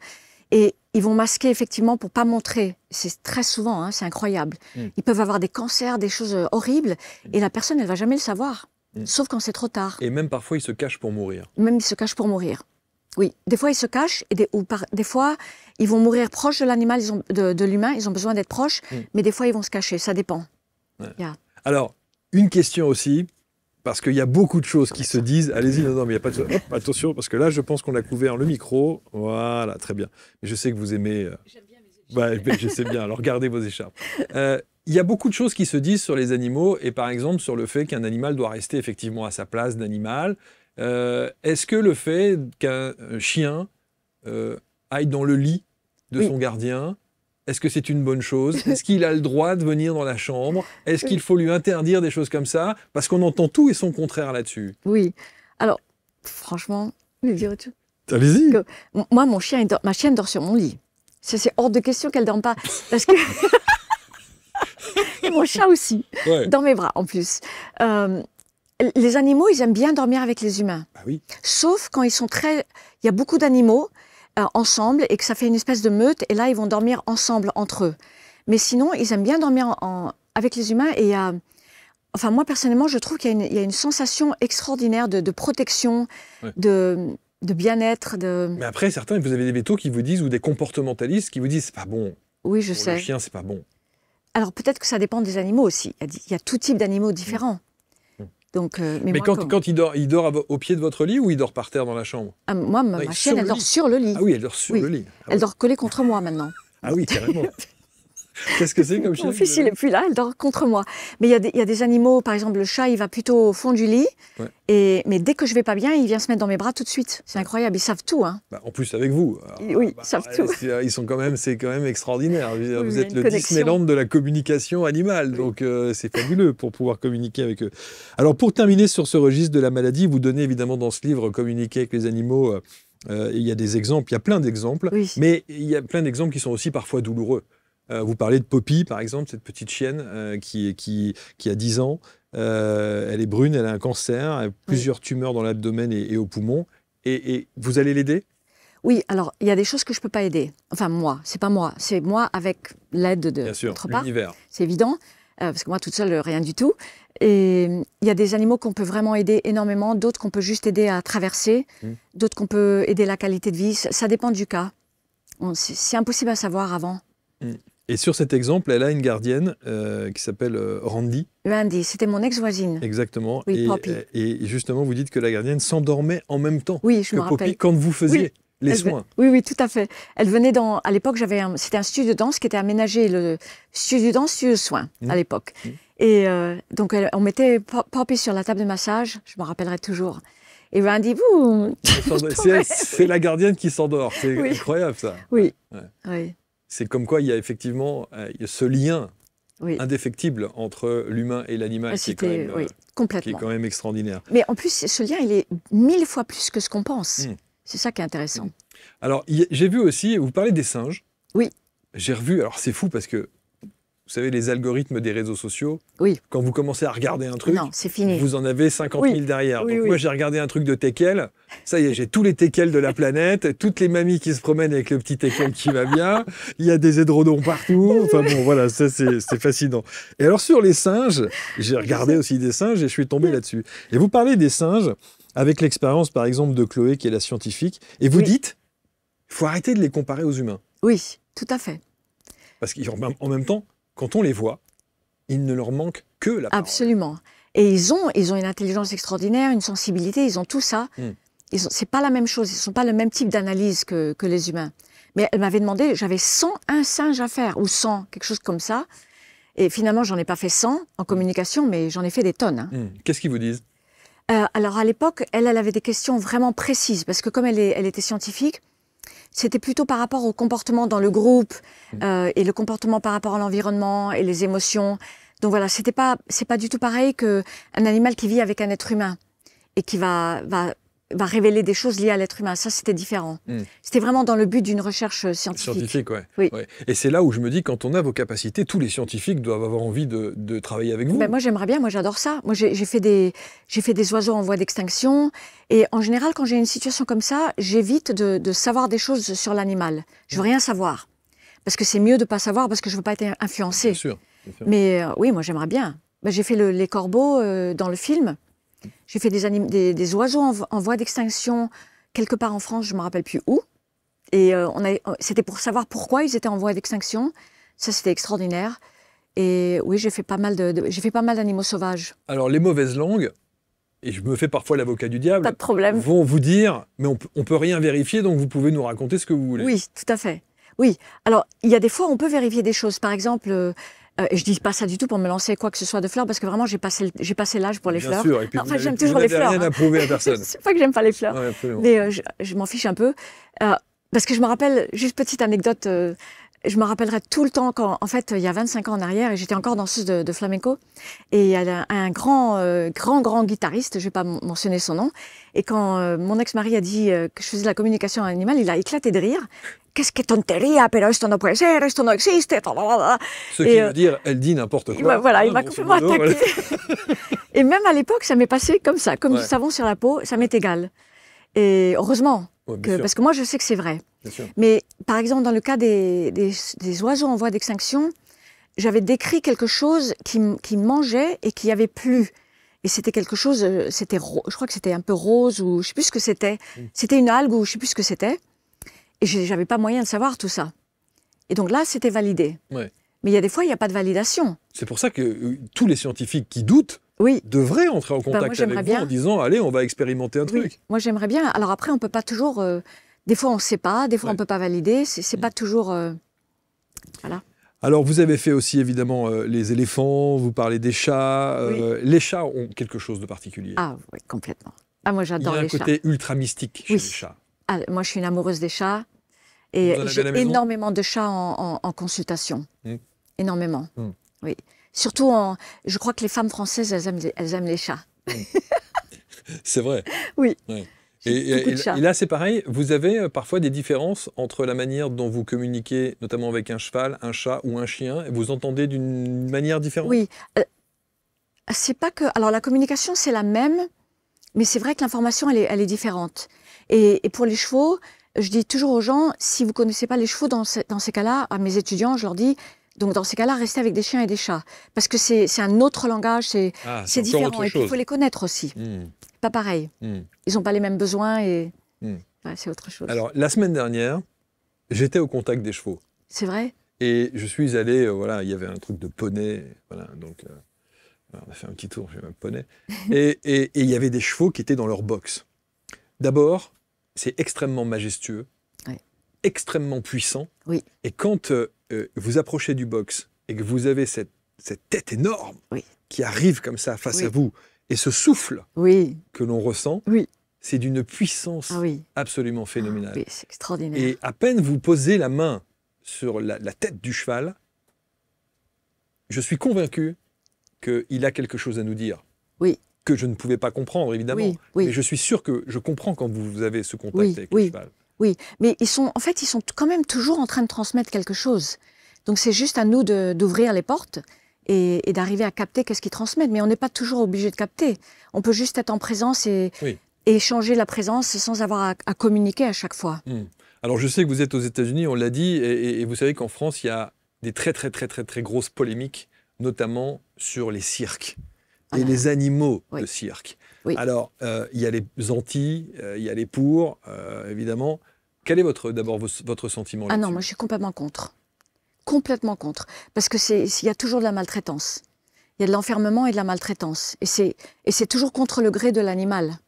Et ils vont masquer effectivement pour pas montrer. C'est très souvent, hein, c'est incroyable. Ils peuvent avoir des cancers, des choses horribles, et la personne, elle va jamais le savoir, sauf quand c'est trop tard. Et même parfois, ils se cachent pour mourir. Même ils se cachent pour mourir. Oui, des fois ils se cachent, et des fois ils vont mourir proches de l'animal, de l'humain, ils ont besoin d'être proches, mais des fois ils vont se cacher, ça dépend. Ouais. Alors, une question aussi. Parce qu'il y a beaucoup de choses qui se disent. Allez-y, non, mais il n'y a pas de... Hop, attention, parce que là, je pense qu'on a couvert le micro. Voilà, très bien. Mais je sais que vous aimez... J'aime bien mes écharpes. Ouais, je sais bien, alors gardez vos écharpes. Il y a beaucoup de choses qui se disent sur les animaux, et par exemple sur le fait qu'un animal doit rester effectivement à sa place d'animal. Est-ce que le fait qu'un chien aille dans le lit de son gardien, est-ce que c'est une bonne chose? Est-ce qu'il a le droit de venir dans la chambre? Est-ce qu'il faut lui interdire des choses comme ça? Parce qu'on entend tout et son contraire là-dessus. Oui. Alors, franchement, je vais dire tout. Allez-y. Moi, ma chienne dort sur mon lit. C'est hors de question qu'elle ne dorme pas. Parce que... Et mon chat aussi, dans mes bras en plus. Les animaux, ils aiment bien dormir avec les humains. Ah oui. Sauf quand ils sont très... Il y a beaucoup d'animaux ensemble et que ça fait une espèce de meute, et là, ils vont dormir ensemble, entre eux. Mais sinon, ils aiment bien dormir avec les humains, et enfin, moi, personnellement, je trouve qu'il y a une sensation extraordinaire de protection, de bien-être. Mais après, certains, vous avez des vétos qui vous disent, ou des comportementalistes qui vous disent, c'est pas bon. Oui, je pour sais. Le chien, c'est pas bon. Alors, peut-être que ça dépend des animaux aussi. Il y a tout type d'animaux différents. Donc, mais moi, quand il dort au pied de votre lit ou il dort par terre dans la chambre? Moi, ma chienne, elle dort sur le lit. Ah oui, elle dort sur le lit. Elle dort collée contre moi maintenant. Ah oui, carrément. Qu'est-ce que c'est comme chien? Mon fils, il n'est plus là, elle dort contre moi. Mais il y a des animaux, par exemple, le chat, il va plutôt au fond du lit. Mais dès que je vais pas bien, il vient se mettre dans mes bras tout de suite. C'est incroyable, ils savent tout. Hein. En plus, avec vous. Alors, ils savent tout. C'est quand même extraordinaire. Vous êtes le Disneyland de la communication animale. Donc, c'est fabuleux pour pouvoir communiquer avec eux. Alors, pour terminer sur ce registre de la maladie, vous donnez évidemment dans ce livre « Communiquer avec les animaux ». Il y a des exemples, il y a plein d'exemples. Mais il y a plein d'exemples qui sont aussi parfois douloureux. Vous parlez de Poppy, par exemple, cette petite chienne qui a 10 ans. Elle est brune, elle a un cancer, elle a plusieurs tumeurs dans l'abdomen et au poumon. Et vous allez l'aider? Oui, alors, il y a des choses que je ne peux pas aider. Enfin, moi, c'est pas moi. C'est moi avec l'aide de notre part. L'univers. C'est évident, parce que moi, toute seule, rien du tout. Et il y a des animaux qu'on peut vraiment aider énormément, d'autres qu'on peut juste aider à traverser, d'autres qu'on peut aider la qualité de vie. Ça dépend du cas. C'est impossible à savoir avant. Et sur cet exemple, elle a une gardienne qui s'appelle Randy. Randy, c'était mon ex-voisine. Exactement. Oui, Poppy. Et justement, vous dites que la gardienne s'endormait en même temps que Poppy rappelle. Quand vous faisiez les soins. Oui, tout à fait. Elle venait à l'époque, c'était un studio de danse qui était aménagé, le studio de danse, studio de soins, à l'époque. Et donc, on mettait Poppy sur la table de massage, je me rappellerai toujours. Et Randy, vous... C'est la gardienne qui s'endort. C'est incroyable, ça. Oui. C'est comme quoi il y a effectivement ce lien indéfectible entre l'humain et l'animal qui est quand même extraordinaire. Mais en plus, ce lien, il est 1000 fois plus que ce qu'on pense. C'est ça qui est intéressant. Alors, j'ai vu aussi, vous parlez des singes. Oui. J'ai revu, alors c'est fou parce que, vous savez, les algorithmes des réseaux sociaux, quand vous commencez à regarder un truc, c'est fini. Vous en avez 50 000 derrière. Donc moi, j'ai regardé un truc de teckel. Ça y est, j'ai tous les teckels de la planète, toutes les mamies qui se promènent avec le petit teckel qui va bien. Il y a des édredons partout. Enfin bon, voilà, ça c'est fascinant. Et alors sur les singes, j'ai regardé aussi des singes et je suis tombé là-dessus. Et vous parlez des singes avec l'expérience, par exemple, de Chloé, qui est la scientifique, et vous dites, il faut arrêter de les comparer aux humains. Oui, tout à fait. Parce qu'en même temps, quand on les voit, il ne leur manque que la parole. Absolument. Et ils ont une intelligence extraordinaire, une sensibilité, ils ont tout ça. C'est pas la même chose, ils ne sont pas le même type d'analyse que les humains. Mais elle m'avait demandé, j'avais 101 singes à faire, ou 100, quelque chose comme ça. Et finalement, j'en ai pas fait 100 en communication, mais j'en ai fait des tonnes. Hein. Qu'est-ce qu'ils vous disent? Alors à l'époque, elle avait des questions vraiment précises, parce que comme elle était scientifique, c'était plutôt par rapport au comportement dans le groupe et le comportement par rapport à l'environnement et les émotions. Donc voilà, c'est pas du tout pareil qu'un animal qui vit avec un être humain et qui va va révéler des choses liées à l'être humain. Ça, c'était différent. C'était vraiment dans le but d'une recherche scientifique. Scientifique, ouais. Oui. Ouais. Et c'est là où je me dis, quand on a vos capacités, tous les scientifiques doivent avoir envie de travailler avec vous. Ben, moi, j'aimerais bien. Moi, j'adore ça. Moi, j'ai fait des oiseaux en voie d'extinction. Et en général, quand j'ai une situation comme ça, j'évite de savoir des choses sur l'animal. Je veux rien savoir. Parce que c'est mieux de pas savoir, parce que je veux pas être influencée. Bien sûr. Mais oui, moi, j'aimerais bien. Ben, j'ai fait les corbeaux dans le film. J'ai fait des oiseaux en voie d'extinction quelque part en France, je ne me rappelle plus où. Et c'était pour savoir pourquoi ils étaient en voie d'extinction. Ça, c'était extraordinaire. Et oui, j'ai fait pas mal d'animaux sauvages. Alors, les mauvaises langues, et je me fais parfois l'avocat du diable, pas de problème, vont vous dire, mais on peut rien vérifier, donc vous pouvez nous raconter ce que vous voulez. Oui, tout à fait. Oui. Alors, il y a des fois, on peut vérifier des choses. Par exemple... je dis pas ça du tout pour me lancer quoi que ce soit de fleurs, parce que vraiment, j'ai passé l'âge pour les fleurs. Bien sûr, et puis enfin, j'aime toujours les fleurs. Vous n'avez rien à prouver à personne. C'est pas que j'aime pas les fleurs, Ouais, mais je m'en fiche un peu. Parce que je me rappelle, juste petite anecdote, je me rappellerai tout le temps quand, en fait, il y a 25 ans en arrière, et j'étais encore danseuse de flamenco, et il y a un grand guitariste, je vais pas mentionner son nom, et quand mon ex-mari a dit que je faisais de la communication animale, il a éclaté de rire. Qu'est-ce que tonteria, pero esto no puede ser, esto no existe. Ce qui veut dire, elle dit n'importe quoi. Voilà, il m'a complètement attaqué. Et même à l'époque, ça m'est passé comme ça, comme du savon sur la peau, ça m'est égal. Et heureusement, parce que moi, je sais que c'est vrai. Mais par exemple, dans le cas des oiseaux en voie d'extinction, j'avais décrit quelque chose qui mangeait et qui avait plu. Et c'était quelque chose, je crois que c'était un peu rose, ou je sais plus ce que c'était. C'était une algue, ou je sais plus ce que c'était. Et j'avais pas moyen de savoir tout ça. Et donc là, c'était validé. Ouais. Mais il y a des fois, il n'y a pas de validation. C'est pour ça que tous les scientifiques qui doutent devraient entrer en contact avec vous en disant « Allez, on va expérimenter un truc ». Moi, j'aimerais bien. Alors après, on ne peut pas toujours... des fois, on ne sait pas. Des fois, on ne peut pas valider. C'est pas toujours... Voilà. Alors, vous avez fait aussi, évidemment, les éléphants. Vous parlez des chats. Les chats ont quelque chose de particulier. Ah oui, complètement. Ah, moi, j'adore les chats. Il y a un côté ultra mystique chez les chats. Ah, moi, je suis une amoureuse des chats. Et j'ai énormément de chats en consultation. Énormément. Oui. Surtout, je crois que les femmes françaises, elles aiment les chats. C'est vrai. Oui. Ouais. Et là, c'est pareil. Vous avez parfois des différences entre la manière dont vous communiquez, notamment avec un cheval, un chat ou un chien. Et vous entendez d'une manière différente? Oui. C'est pas que... Alors, la communication, c'est la même, mais c'est vrai que l'information, elle est différente. Et pour les chevaux, je dis toujours aux gens, si vous ne connaissez pas les chevaux, dans ces cas-là, à mes étudiants, je leur dis, donc dans ces cas-là, restez avec des chiens et des chats. Parce que c'est un autre langage, c'est différent. Et puis, il faut les connaître aussi. Pas pareil. Ils n'ont pas les mêmes besoins et c'est autre chose. Alors, la semaine dernière, j'étais au contact des chevaux. C'est vrai? Et je suis allé, voilà, il y avait un truc de poney, voilà, donc on a fait un petit tour, j'ai un poney. Et il y avait des chevaux qui étaient dans leur box. D'abord, c'est extrêmement majestueux, extrêmement puissant. Oui. Et quand vous approchez du box et que vous avez cette tête énorme qui arrive comme ça face à vous, et ce souffle que l'on ressent, c'est d'une puissance absolument phénoménale. Oui, c'est extraordinaire. Et à peine vous posez la main sur la tête du cheval, je suis convaincu qu'il a quelque chose à nous dire. Oui. Que je ne pouvais pas comprendre, évidemment. Mais je suis sûr que je comprends quand vous avez ce contact avec le cheval. Oui, mais ils sont quand même toujours en train de transmettre quelque chose. Donc c'est juste à nous d'ouvrir les portes et d'arriver à capter qu'est-ce qu'ils transmettent. Mais on n'est pas toujours obligé de capter. On peut juste être en présence et échanger la présence sans avoir à communiquer à chaque fois. Alors je sais que vous êtes aux États-Unis, on l'a dit, et vous savez qu'en France, il y a des très grosses polémiques, notamment sur les cirques. Et les animaux de cirque. Alors, il y a les anti, il y a les pour, évidemment. Quel est d'abord votre sentiment là-dessus? Ah non, moi je suis complètement contre. Complètement contre. Parce qu'il y a toujours de la maltraitance. Il y a de l'enfermement et de la maltraitance. Et c'est toujours contre le gré de l'animal.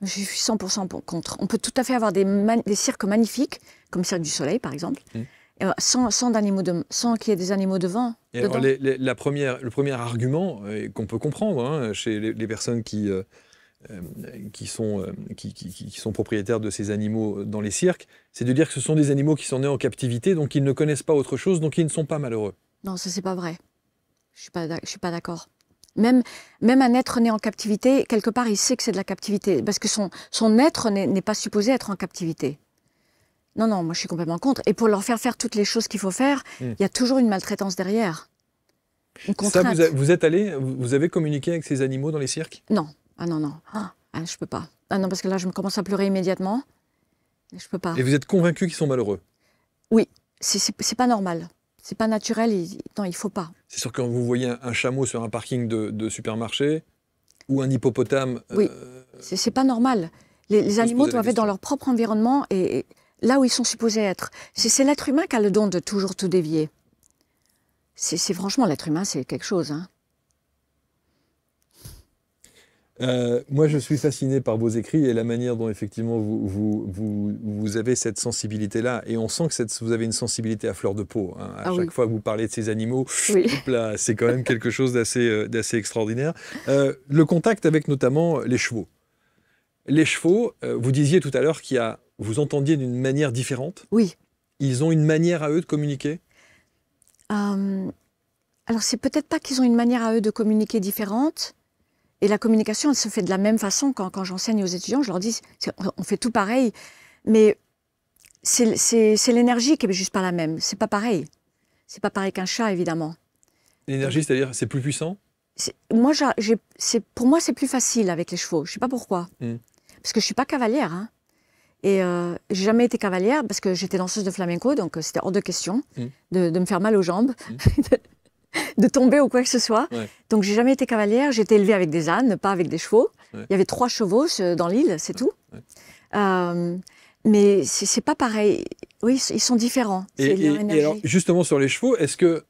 Je suis 100% contre. On peut tout à fait avoir des cirques magnifiques, comme le Cirque du Soleil par exemple, sans qu'il y ait des animaux devant. Et alors, le premier argument qu'on peut comprendre chez les personnes qui sont propriétaires de ces animaux dans les cirques, c'est de dire que ce sont des animaux qui sont nés en captivité, donc ils ne connaissent pas autre chose, donc ils ne sont pas malheureux. Non, ça c'est pas vrai. Je suis pas d'accord. Même un être né en captivité, quelque part, il sait que c'est de la captivité, parce que son être n'est pas supposé être en captivité. Non, non, moi je suis complètement contre. Et pour leur faire toutes les choses qu'il faut faire, il y a toujours une maltraitance derrière. Une contrainte. Ça, vous êtes allé, vous avez communiqué avec ces animaux dans les cirques? Non, ah non, non, je peux pas. Ah non, parce que là, je me commence à pleurer immédiatement. Je peux pas. Et vous êtes convaincu qu'ils sont malheureux? Oui, c'est pas normal. C'est pas naturel, non, il faut pas. C'est sûr que quand vous voyez un chameau sur un parking de supermarché ou un hippopotame... Oui, c'est pas normal. Les animaux doivent être dans leur propre environnement et là où ils sont supposés être. C'est l'être humain qui a le don de toujours tout dévier. C'est franchement, l'être humain, c'est quelque chose. Hein. Moi, je suis fasciné par vos écrits et la manière dont, effectivement, vous avez cette sensibilité-là. Et on sent que vous avez une sensibilité à fleur de peau. Hein. À chaque fois que vous parlez de ces animaux, c'est quand même quelque chose d'assez extraordinaire. Le contact avec notamment les chevaux. Les chevaux, vous disiez tout à l'heure vous entendiez d'une manière différente. Oui. Ils ont une manière à eux de communiquer? Alors, c'est peut-être pas qu'ils ont une manière à eux de communiquer différente. Et la communication, elle se fait de la même façon. Quand j'enseigne aux étudiants, je leur dis, on fait tout pareil. Mais c'est l'énergie qui est juste pas la même. C'est pas pareil. C'est pas pareil qu'un chat, évidemment. L'énergie, c'est-à-dire, c'est plus puissant? Pour moi, c'est plus facile avec les chevaux. Je sais pas pourquoi. Parce que je suis pas cavalière. Hein. Et j'ai jamais été cavalière parce que j'étais danseuse de flamenco, donc c'était hors de question de me faire mal aux jambes, de tomber ou quoi que ce soit. Ouais. Donc j'ai jamais été cavalière. J'ai été élevée avec des ânes, pas avec des chevaux. Ouais. Il y avait 3 chevaux dans l'île, c'est tout. Ouais. Mais c'est pas pareil. Oui, ils sont différents. Et alors, justement sur les chevaux, est-ce que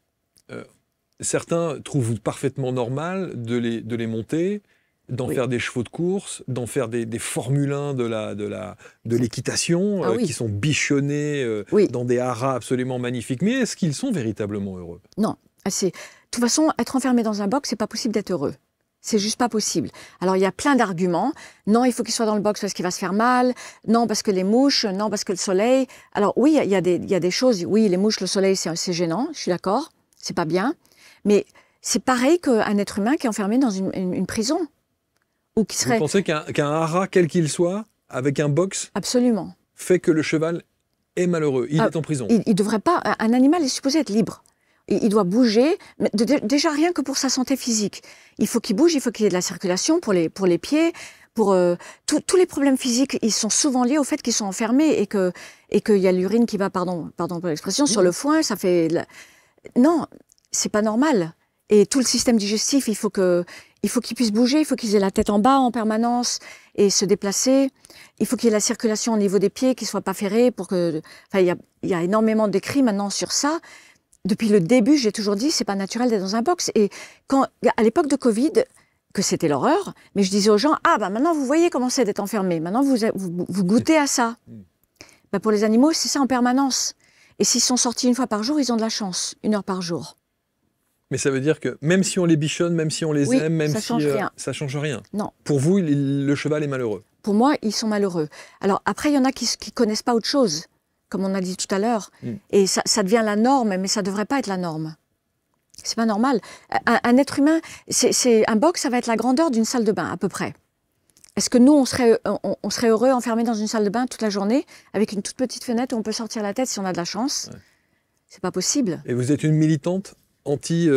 certains trouvent parfaitement normal de les monter, d'en faire des chevaux de course, d'en faire des Formule 1 de l'équitation, qui sont bichonnés dans des haras absolument magnifiques. Mais est-ce qu'ils sont véritablement heureux? Non. De toute façon, être enfermé dans un box, c'est pas possible d'être heureux. C'est juste pas possible. Alors, il y a plein d'arguments. Non, il faut qu'il soit dans le box parce qu'il va se faire mal. Non, parce que les mouches. Non, parce que le soleil. Alors, oui, il y a des choses. Oui, les mouches, le soleil, c'est gênant. Je suis d'accord. C'est pas bien. Mais c'est pareil qu'un être humain qui est enfermé dans une prison. Ou qui serait... Vous pensez qu'un haras, quel qu'il soit, avec un box, absolument, fait que le cheval est malheureux? Il est en prison. Il devrait pas. Un animal est supposé être libre. Il doit bouger, mais déjà rien que pour sa santé physique. Il faut qu'il bouge, il faut qu'il y ait de la circulation pour les pieds, pour tous les problèmes physiques. Ils sont souvent liés au fait qu'ils sont enfermés et qu'il y a l'urine qui va, pardon pour l'expression, sur le foin. Ça fait non, c'est pas normal. Et tout le système digestif, il faut qu'il puisse bouger, il faut qu'ils aient la tête en bas en permanence et se déplacer. Il faut qu'il y ait la circulation au niveau des pieds, qu'ils soient pas ferrés pour que. Enfin, il y a énormément d'écrits maintenant sur ça. Depuis le début, j'ai toujours dit, c'est pas naturel d'être dans un box. Et à l'époque de Covid, que c'était l'horreur, mais je disais aux gens, maintenant vous voyez comment c'est d'être enfermé. Maintenant vous goûtez à ça. Pour les animaux, c'est ça en permanence. Et s'ils sont sortis 1 fois par jour, ils ont de la chance, 1 heure par jour. Mais ça veut dire que même si on les bichonne, même si on les aime, même ça change rien. Ça change rien. Non. Pour vous, le cheval est malheureux? Pour moi, ils sont malheureux. Alors après, il y en a qui connaissent pas autre chose, comme on a dit tout à l'heure. Et ça devient la norme, mais ça devrait pas être la norme. C'est pas normal. Un être humain, un box, ça va être la grandeur d'une salle de bain, à peu près. Est-ce que nous, on serait heureux enfermés dans une salle de bain toute la journée, avec une toute petite fenêtre où on peut sortir la tête si on a de la chance? C'est pas possible. Et vous êtes une militante anti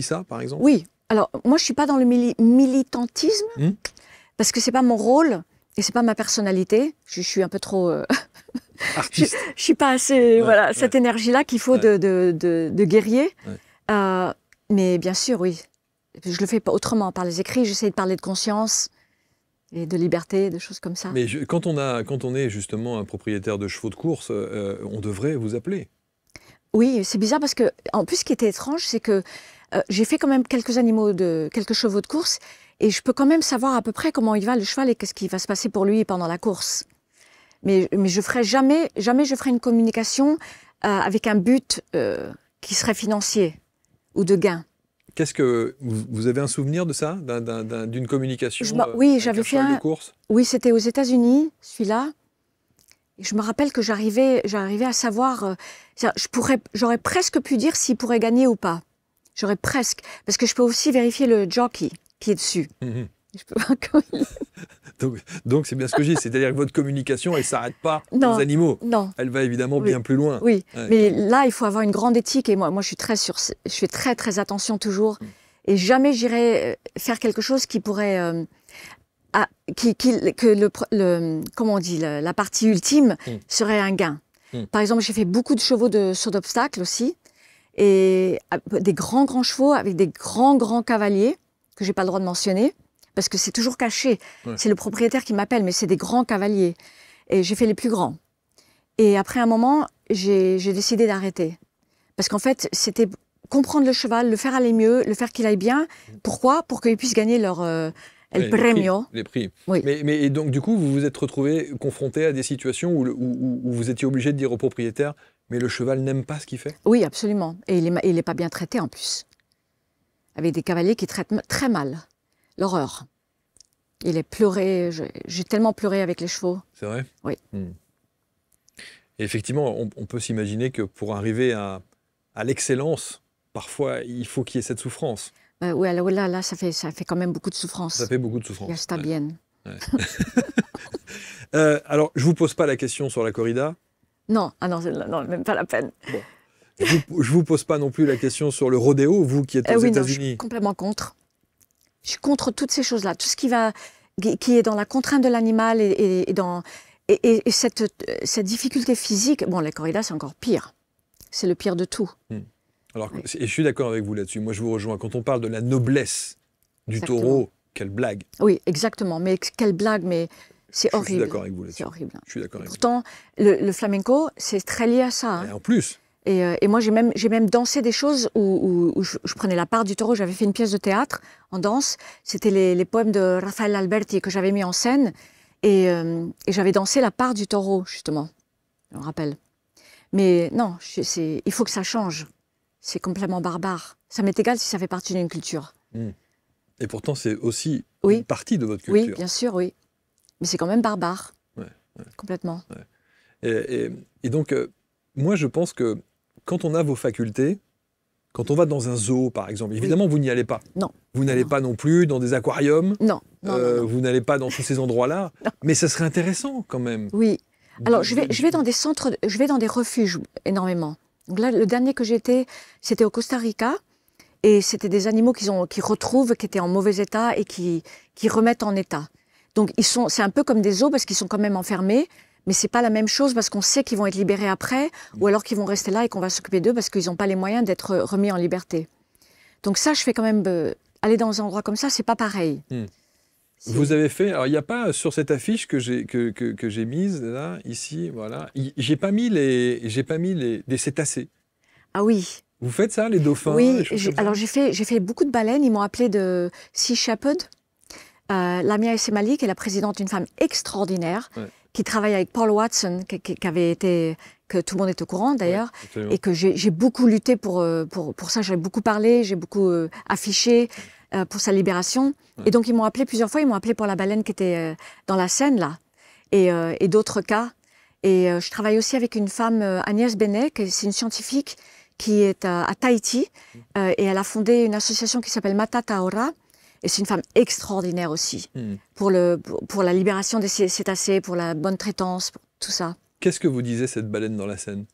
ça, par exemple? Oui. Alors, moi, je suis pas dans le militantisme, parce que c'est pas mon rôle et c'est pas ma personnalité. Je suis un peu trop... artiste. Je suis pas assez... cette énergie-là qu'il faut de guerrier. Mais bien sûr, oui. Je le fais pas autrement. Par les écrits, j'essaie de parler de conscience et de liberté, de choses comme ça. Mais quand on est justement un propriétaire de chevaux de course, on devrait vous appeler. Oui, c'est bizarre parce que, en plus, ce qui était étrange, c'est que j'ai fait quand même quelques chevaux de course et je peux quand même savoir à peu près comment il va le cheval et qu'est-ce qui va se passer pour lui pendant la course. Mais je ferai jamais je ferai une communication avec un but qui serait financier ou de gain. Qu'est-ce que vous avez un souvenir de ça, d'une communication? Oui, j'avais fait un. Oui, c'était aux États-Unis, celui-là. Et je me rappelle que j'arrivais à savoir. J'aurais presque pu dire s'il pourrait gagner ou pas. J'aurais presque, parce que je peux aussi vérifier le jockey qui est dessus. Je peux voir comment il est. Donc c'est bien ce que je dis, c'est-à-dire que votre communication, elle ne s'arrête pas Non, aux animaux. non. Elle va évidemment Oui. bien plus loin. Oui, Ouais. mais là, il faut avoir une grande éthique. Et moi je suis je fais très, très attention toujours. Et jamais j'irai faire quelque chose qui pourrait... comment on dit, la partie ultime serait un gain. Par exemple, j'ai fait beaucoup de chevaux de saut d'obstacle aussi. Et des grands chevaux avec des grands cavaliers que j'ai pas le droit de mentionner. Parce que c'est toujours caché. Ouais. C'est le propriétaire qui m'appelle, mais c'est des grands cavaliers. Et j'ai fait les plus grands. Et après un moment, j'ai décidé d'arrêter. Parce qu'en fait, c'était comprendre le cheval, le faire aller mieux, le faire qu'il aille bien. Pourquoi? Pour qu'ils puissent gagner leur el premio. Les prix. Oui. Mais et donc, du coup, vous vous êtes retrouvé confronté à des situations où vous étiez obligé de dire au propriétaire « mais le cheval n'aime pas ce qu'il fait ». Oui, absolument. Et il n'est pas bien traité en plus. Avec des cavaliers qui traitent très mal. L'horreur. Il est pleuré, j'ai tellement pleuré avec les chevaux. C'est vrai? Oui. Et effectivement, on peut s'imaginer que pour arriver à l'excellence, parfois, il faut qu'il y ait cette souffrance. Oui, là, ça fait quand même beaucoup de souffrance. Ça fait beaucoup de souffrance. Ya está bien. Ouais. Alors, je ne vous pose pas la question sur la corrida. Non, non, même pas la peine. Bon. Je ne vous pose pas non plus la question sur le rodéo, vous qui êtes aux États-Unis. Je suis complètement contre. Je suis contre toutes ces choses-là, tout ce qui est dans la contrainte de l'animal et cette difficulté physique. Bon, les corridas, c'est encore pire. C'est le pire de tout. Alors, et je suis d'accord avec vous là-dessus. Moi, je vous rejoins. Quand on parle de la noblesse du taureau, quelle blague. Oui, exactement. Mais quelle blague, mais c'est horrible. Je suis d'accord avec vous là-dessus. C'est horrible. Je suis d'accord avec vous. Pourtant, le flamenco, c'est très lié à ça. Hein. Et en plus. Et moi, j'ai même dansé des choses où je prenais la part du taureau. J'avais fait une pièce de théâtre en danse. C'était les poèmes de Rafael Alberti que j'avais mis en scène. Et j'avais dansé la part du taureau, justement. Je me rappelle. Mais non, il faut que ça change. C'est complètement barbare. Ça m'est égal si ça fait partie d'une culture. Et pourtant, c'est aussi une partie de votre culture. Oui, bien sûr, oui. Mais c'est quand même barbare. Ouais. Complètement. Ouais. Et donc, moi, je pense que quand on a vos facultés, quand on va dans un zoo, par exemple, évidemment, vous n'y allez pas. Non. Vous n'allez pas non plus dans des aquariums. Non. Vous n'allez pas dans tous ces endroits-là. Mais ça serait intéressant, quand même. Oui. Alors, je vais dans des centres, je vais dans des refuges énormément. Donc là, le dernier que j'ai été, c'était au Costa Rica. Et c'était des animaux qui retrouvent, qui étaient en mauvais état et qui remettent en état. Donc, c'est un peu comme des zoos parce qu'ils sont quand même enfermés. Mais c'est pas la même chose parce qu'on sait qu'ils vont être libérés après ou alors qu'ils vont rester là et qu'on va s'occuper d'eux parce qu'ils n'ont pas les moyens d'être remis en liberté. Donc ça, je fais quand même... aller dans un endroit comme ça, c'est pas pareil. Vous avez fait... Alors, il n'y a pas sur cette affiche que j'ai mise, là, ici, voilà. J'ai pas mis des cétacés. Ah oui. Vous faites ça, les dauphins? Oui, alors j'ai fait beaucoup de baleines. Ils m'ont appelée de Sea Shepherd. Lamia Essemali, qui est la présidente, une femme extraordinaire, qui travaille avec Paul Watson, que tout le monde est au courant d'ailleurs, et que j'ai beaucoup lutté pour ça. J'ai beaucoup parlé, j'ai beaucoup affiché pour sa libération. Et donc ils m'ont appelé plusieurs fois. Ils m'ont appelé pour la baleine qui était dans la Seine là, et d'autres cas. Et je travaille aussi avec une femme, Agnès Benet, c'est une scientifique qui est à Tahiti, et elle a fondé une association qui s'appelle Mata Taora. Et c'est une femme extraordinaire aussi, pour la libération des cétacés, pour la bonne traitance, pour tout ça. Qu'est-ce que vous disait cette baleine dans la Seine?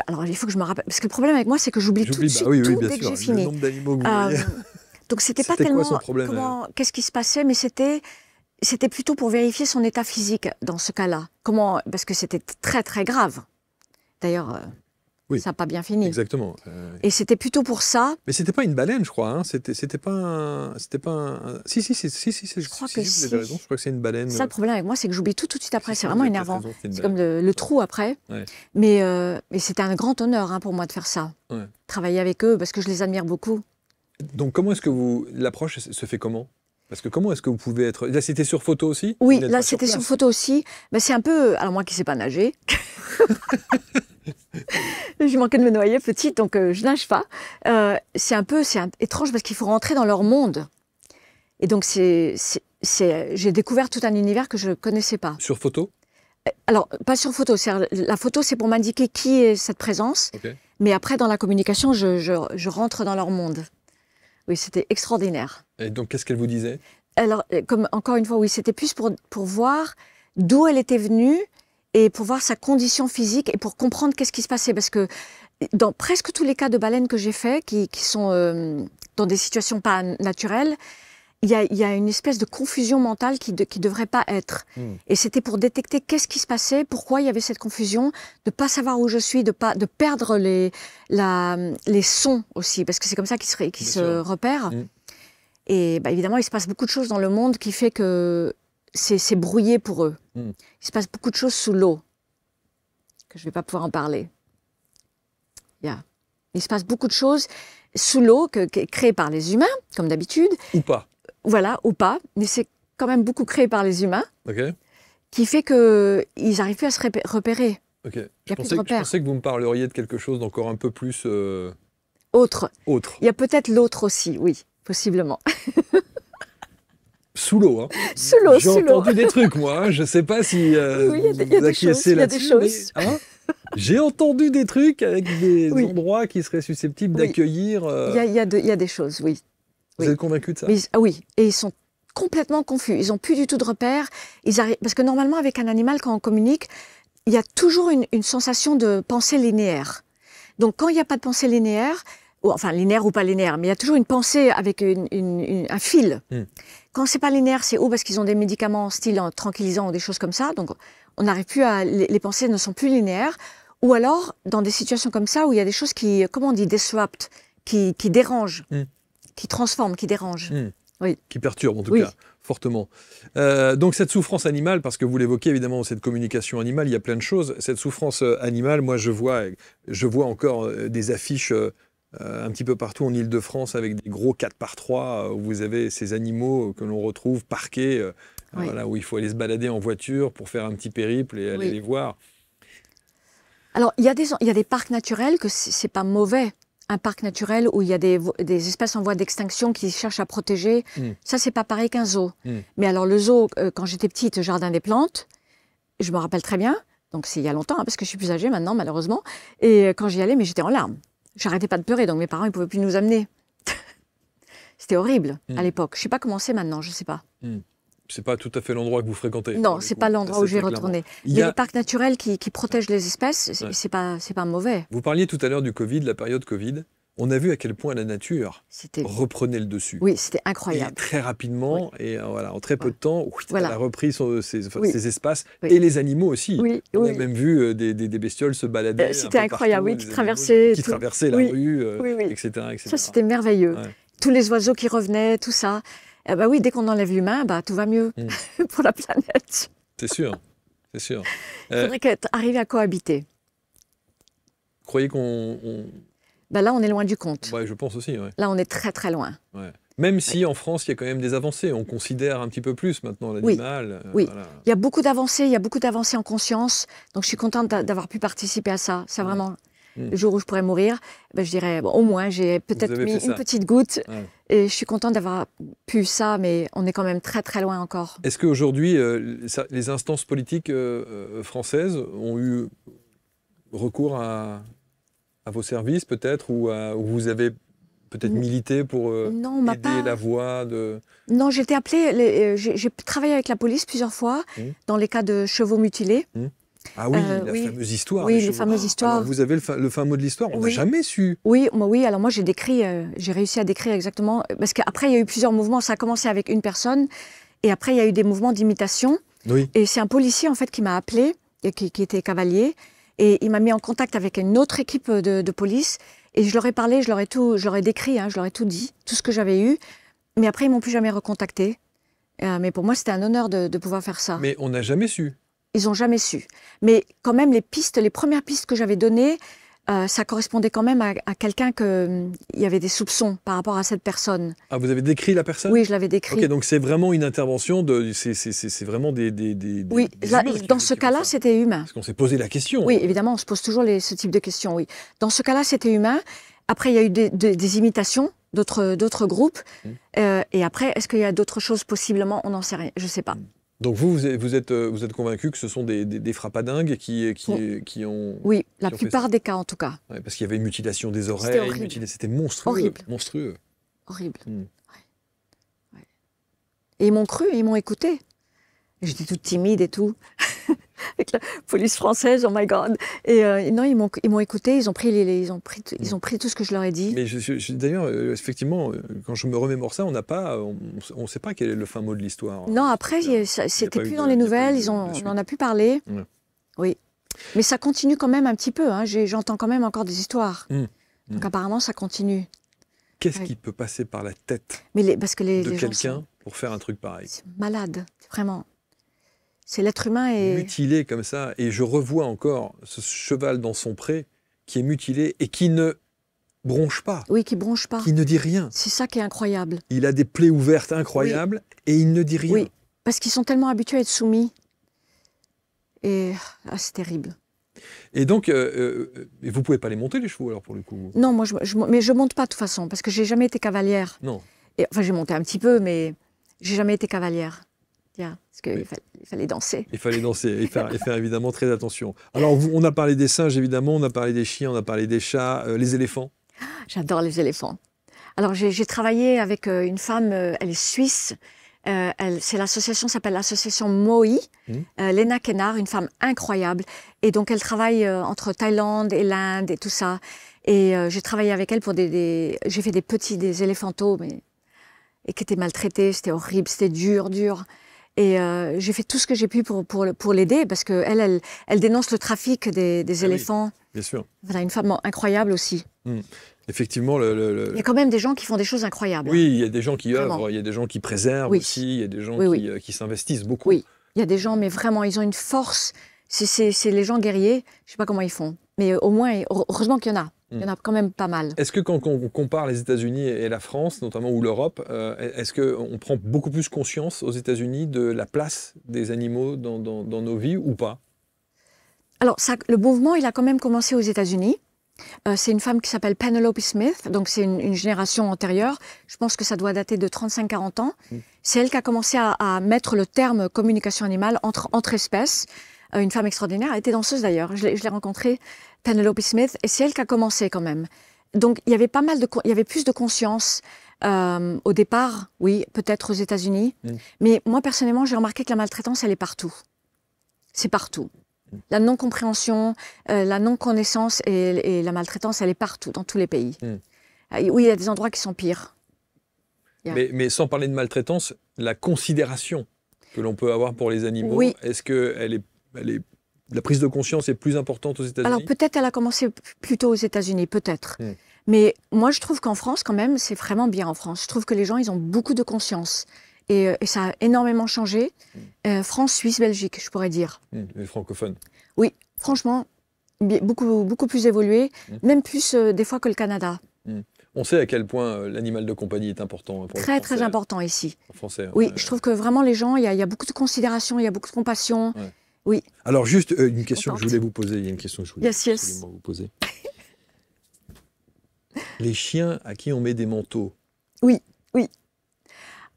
Alors, il faut que je me rappelle, parce que le problème avec moi, c'est que j'oublie tout de suite, tout dès que j'ai fini. Le nombre d'animaux que vous voyez. Donc, c'était pas quoi tellement son problème, qu'est-ce qui se passait, mais c'était plutôt pour vérifier son état physique dans ce cas-là. Parce que c'était très, très grave. D'ailleurs... ça n'a pas bien fini. Exactement. Et c'était plutôt pour ça. Mais c'était pas une baleine, je crois. Hein. C'était pas un. Si. Je crois que vous avez raison. Je crois que c'est une baleine. Ça, le problème avec moi, c'est que j'oublie tout de suite après. C'est vraiment énervant. C'est comme le trou après. Ouais. Mais c'était un grand honneur pour moi de faire ça. Ouais. Travailler avec eux parce que je les admire beaucoup. Donc comment est-ce que l'approche se fait comment? Parce que comment est-ce que vous pouvez être... Là, c'était sur photo aussi? Oui, là, c'était sur photo aussi. Mais c'est un peu... Alors, moi qui ne sais pas nager... Je manquais de me noyer petite, donc je nage pas. C'est étrange parce qu'il faut rentrer dans leur monde. Et donc, j'ai découvert tout un univers que je ne connaissais pas. Sur photo? Alors, pas sur photo. La photo, c'est pour m'indiquer qui est cette présence. Okay. Mais après, dans la communication, je rentre dans leur monde. Oui, c'était extraordinaire. Et donc, qu'est-ce qu'elle vous disait? Alors, encore une fois, oui, c'était plus pour voir d'où elle était venue et pour voir sa condition physique et pour comprendre qu'est-ce qui se passait. Parce que dans presque tous les cas de baleines que j'ai faits, qui sont dans des situations pas naturelles, il y a une espèce de confusion mentale qui devrait pas être. Et c'était pour détecter qu'est-ce qui se passait, pourquoi il y avait cette confusion, de pas savoir où je suis, de perdre les sons aussi, parce que c'est comme ça qu'ils se repèrent. Et bah, évidemment, il se passe beaucoup de choses dans le monde qui fait que c'est brouillé pour eux. Il se passe beaucoup de choses sous l'eau, que je vais pas pouvoir en parler. Il se passe beaucoup de choses sous l'eau, créées par les humains, comme d'habitude. Ou pas. Voilà, ou pas. Mais c'est quand même beaucoup créé par les humains, Okay. qui fait qu'ils n'arrivent plus à se repérer. Okay. Il y a plus de repères. Je pensais que vous me parleriez de quelque chose d'encore un peu plus... Autre. Autre. Il y a peut-être l'autre aussi, oui, possiblement. Sous l'eau, hein. Sous l'eau, sous l'eau. J'ai entendu des trucs, moi. Hein. Je ne sais pas si oui, il y a des choses. Il y a des choses. Mais, hein, j'ai entendu des trucs avec des endroits qui seraient susceptibles d'accueillir... Il y a des choses, oui. Vous êtes convaincu de ça? Oui, et ils sont complètement confus. Ils n'ont plus du tout de repères. Parce que normalement, avec un animal, quand on communique, il y a toujours une sensation de pensée linéaire. Donc, quand il n'y a pas de pensée linéaire, enfin linéaire ou pas linéaire, mais il y a toujours une pensée avec un fil. Quand c'est pas linéaire, c'est parce qu'ils ont des médicaments style tranquillisants ou des choses comme ça. Donc, on n'arrive plus à... Les pensées ne sont plus linéaires. Ou alors, dans des situations comme ça, où il y a des choses qui, comment on dit, disrupt, qui dérangent. Qui transforme, qui dérange. Oui. Qui perturbe, en tout cas, fortement. Donc, cette souffrance animale, parce que vous l'évoquez évidemment, cette communication animale, il y a plein de choses. Cette souffrance animale, moi, je vois encore des affiches un petit peu partout en Île-de-France avec des gros 4x3 où vous avez ces animaux que l'on retrouve parqués, voilà, où il faut aller se balader en voiture pour faire un petit périple et aller les voir. Alors, il y a des parcs naturels que c'est pas mauvais. Un parc naturel où il y a des espèces en voie d'extinction qui cherchent à protéger, ça, c'est pas pareil qu'un zoo. Mais alors, le zoo, quand j'étais petite, Jardin des Plantes, je me rappelle très bien, donc c'est il y a longtemps, hein, parce que je suis plus âgée maintenant, malheureusement, et quand j'y allais, mais j'étais en larmes. J'arrêtais pas de pleurer, donc mes parents, ils pouvaient plus nous amener. C'était horrible à l'époque. Je sais pas comment c'est maintenant, je sais pas. C'est pas tout à fait l'endroit que vous fréquentez. Non, c'est pas l'endroit où je vais retourner. Mais les parcs naturels qui protègent les espèces, c'est pas mauvais. Vous parliez tout à l'heure du Covid, la période Covid. On a vu à quel point la nature reprenait le dessus. Oui, c'était incroyable. Et très rapidement, et voilà, en très peu de temps, elle a repris ses espaces, et les animaux aussi. On a même vu des bestioles se balader. C'était incroyable, qui traversaient la rue, etc., etc. Ça, c'était merveilleux. Tous les oiseaux qui revenaient, tout ça. Bah oui, dès qu'on enlève l'humain, tout va mieux pour la planète. C'est sûr, c'est sûr. Il faudrait arriver à cohabiter. Vous croyez qu'on... Là, on est loin du compte. Ouais, je pense aussi. Ouais. Là, on est très, très loin. Ouais. Même si en France, il y a quand même des avancées. On considère un petit peu plus maintenant l'animal. Oui, voilà. Il y a beaucoup d'avancées en conscience. Donc, je suis contente d'avoir pu participer à ça. C'est vraiment... Le jour où je pourrais mourir, je dirais, au moins, j'ai peut-être mis une petite goutte. Et je suis contente d'avoir pu ça, mais on est quand même très, très loin encore. Est-ce qu'aujourd'hui, les instances politiques françaises ont eu recours à vos services, peut-être, ou vous avez peut-être milité pour aider la voix de... Non, j'ai été appelée... J'ai travaillé avec la police plusieurs fois, dans les cas de chevaux mutilés. Ah oui, la fameuse histoire. Oui, les fameuses histoires. Alors, vous avez le fin mot de l'histoire, on n'a jamais su. Oui, alors moi j'ai réussi à décrire exactement, parce qu'après il y a eu plusieurs mouvements, ça a commencé avec une personne, et après il y a eu des mouvements d'imitation. Et c'est un policier en fait qui m'a appelé, qui était cavalier, et il m'a mis en contact avec une autre équipe de police, et je leur ai parlé, je leur ai décrit, je leur ai tout dit, tout ce que j'avais eu, mais après ils m'ont plus jamais recontacté. Mais pour moi c'était un honneur de pouvoir faire ça. Mais on n'a jamais su. Ils n'ont jamais su. Mais quand même, les premières pistes que j'avais données, ça correspondait quand même à quelqu'un qu'il y avait des soupçons par rapport à cette personne. Ah, vous avez décrit la personne? Oui, je l'avais décrit. Ok, donc c'est vraiment une intervention, c'est vraiment des oui, dans ce cas-là, c'était humain. Parce qu'on s'est posé la question. Oui, évidemment, on se pose toujours ce type de questions, oui. Dans ce cas-là, c'était humain. Après, il y a eu des imitations d'autres groupes. Et après, est-ce qu'il y a d'autres choses possiblement? On n'en sait rien, je ne sais pas. Donc vous êtes convaincu que ce sont des frappadingues qui ont... Oui, la plupart des cas en tout cas. Ouais, parce qu'il y avait une mutilation des oreilles, c'était monstrueux. Horrible. Monstrueux. Horrible. Ouais. Et ils m'ont cru, ils m'ont écouté. J'étais toute timide et tout. Avec la police française, oh my God. Et non, ils m'ont écouté, ils ont pris tout ce que je leur ai dit. Mais d'ailleurs, effectivement, quand je me remémore ça, on ne sait pas quel est le fin mot de l'histoire. Non, après, c'était plus dans les nouvelles, on en a pu parler. Ouais. Oui. Mais ça continue quand même un petit peu. Hein. J'entends quand même encore des histoires. Donc apparemment, ça continue. Qu'est-ce qui peut passer par la tête de quelqu'un pour faire un truc pareil? C'est malade, vraiment. C'est l'être humain est... mutilé comme ça. Et je revois encore ce cheval dans son pré qui est mutilé et qui ne bronche pas. Oui, qui bronche pas. Qui ne dit rien. C'est ça qui est incroyable. Il a des plaies ouvertes incroyables et il ne dit rien. Oui, parce qu'ils sont tellement habitués à être soumis. Et c'est terrible. Et donc, vous ne pouvez pas les monter, les chevaux, alors, pour le coup? Non, moi, mais je ne monte pas de toute façon, parce que je n'ai jamais été cavalière. Non. Enfin, j'ai monté un petit peu, mais je n'ai jamais été cavalière. Parce qu'il fallait danser. Il fallait danser et faire évidemment très attention. Alors, on a parlé des singes, évidemment, on a parlé des chiens, on a parlé des chats, les éléphants. J'adore les éléphants. Alors, j'ai travaillé avec une femme, elle est suisse. L'association s'appelle l'association MOI, Lena Kennard, une femme incroyable. Et donc, elle travaille entre Thaïlande et l'Inde et tout ça. Et j'ai travaillé avec elle pour j'ai fait des éléphantos, et qui étaient maltraités. C'était horrible, c'était dur. Et j'ai fait tout ce que j'ai pu pour l'aider, parce qu'elle dénonce le trafic des éléphants. Oui, bien sûr. Voilà, une femme incroyable aussi. Effectivement, il y a quand même des gens qui font des choses incroyables. Oui, il y a des gens qui œuvrent, il y a des gens qui préservent aussi, il y a des gens qui s'investissent beaucoup. Oui, il y a des gens, mais vraiment, ils ont une force. C'est les gens guerriers, je ne sais pas comment ils font. Mais au moins, heureusement qu'il y en a. Il y en a quand même pas mal. Est-ce que quand on compare les États-Unis et la France, notamment, ou l'Europe, est-ce qu'on prend beaucoup plus conscience aux États-Unis de la place des animaux dans nos vies ou pas? Alors, le mouvement, il a quand même commencé aux États-Unis. C'est une femme qui s'appelle Penelope Smith, donc c'est une génération antérieure. Je pense que ça doit dater de 35-40 ans. C'est elle qui a commencé à mettre le terme communication animale entre espèces. Une femme extraordinaire, elle était danseuse d'ailleurs, je l'ai rencontrée, Penelope Smith, et c'est elle qui a commencé quand même. Donc il y avait il y avait plus de conscience au départ, oui, peut-être aux États-Unis, mais moi personnellement j'ai remarqué que la maltraitance elle est partout. C'est partout. La non-compréhension, la non-connaissance et la maltraitance, elle est partout, dans tous les pays. Oui, il y a des endroits qui sont pires. Mais sans parler de maltraitance, la considération que l'on peut avoir pour les animaux, est-ce que la prise de conscience est plus importante aux États-Unis? Alors peut-être elle a commencé plutôt aux États-Unis, peut-être. Mais moi je trouve qu'en France, quand même, c'est vraiment bien en France. Je trouve que les gens, ils ont beaucoup de conscience. Et ça a énormément changé. France, Suisse, Belgique, je pourrais dire. Les francophones. Oui, franchement, beaucoup plus évolué, même plus des fois que le Canada. On sait à quel point l'animal de compagnie est important. Pour très, très important ici. En français. Oui, je trouve que vraiment les gens, il y a beaucoup de considération, il y a beaucoup de compassion. Oui. Alors juste une question que je voulais vous poser. Il y a une question que je voulais absolument vous poser. Les chiens à qui on met des manteaux. Oui.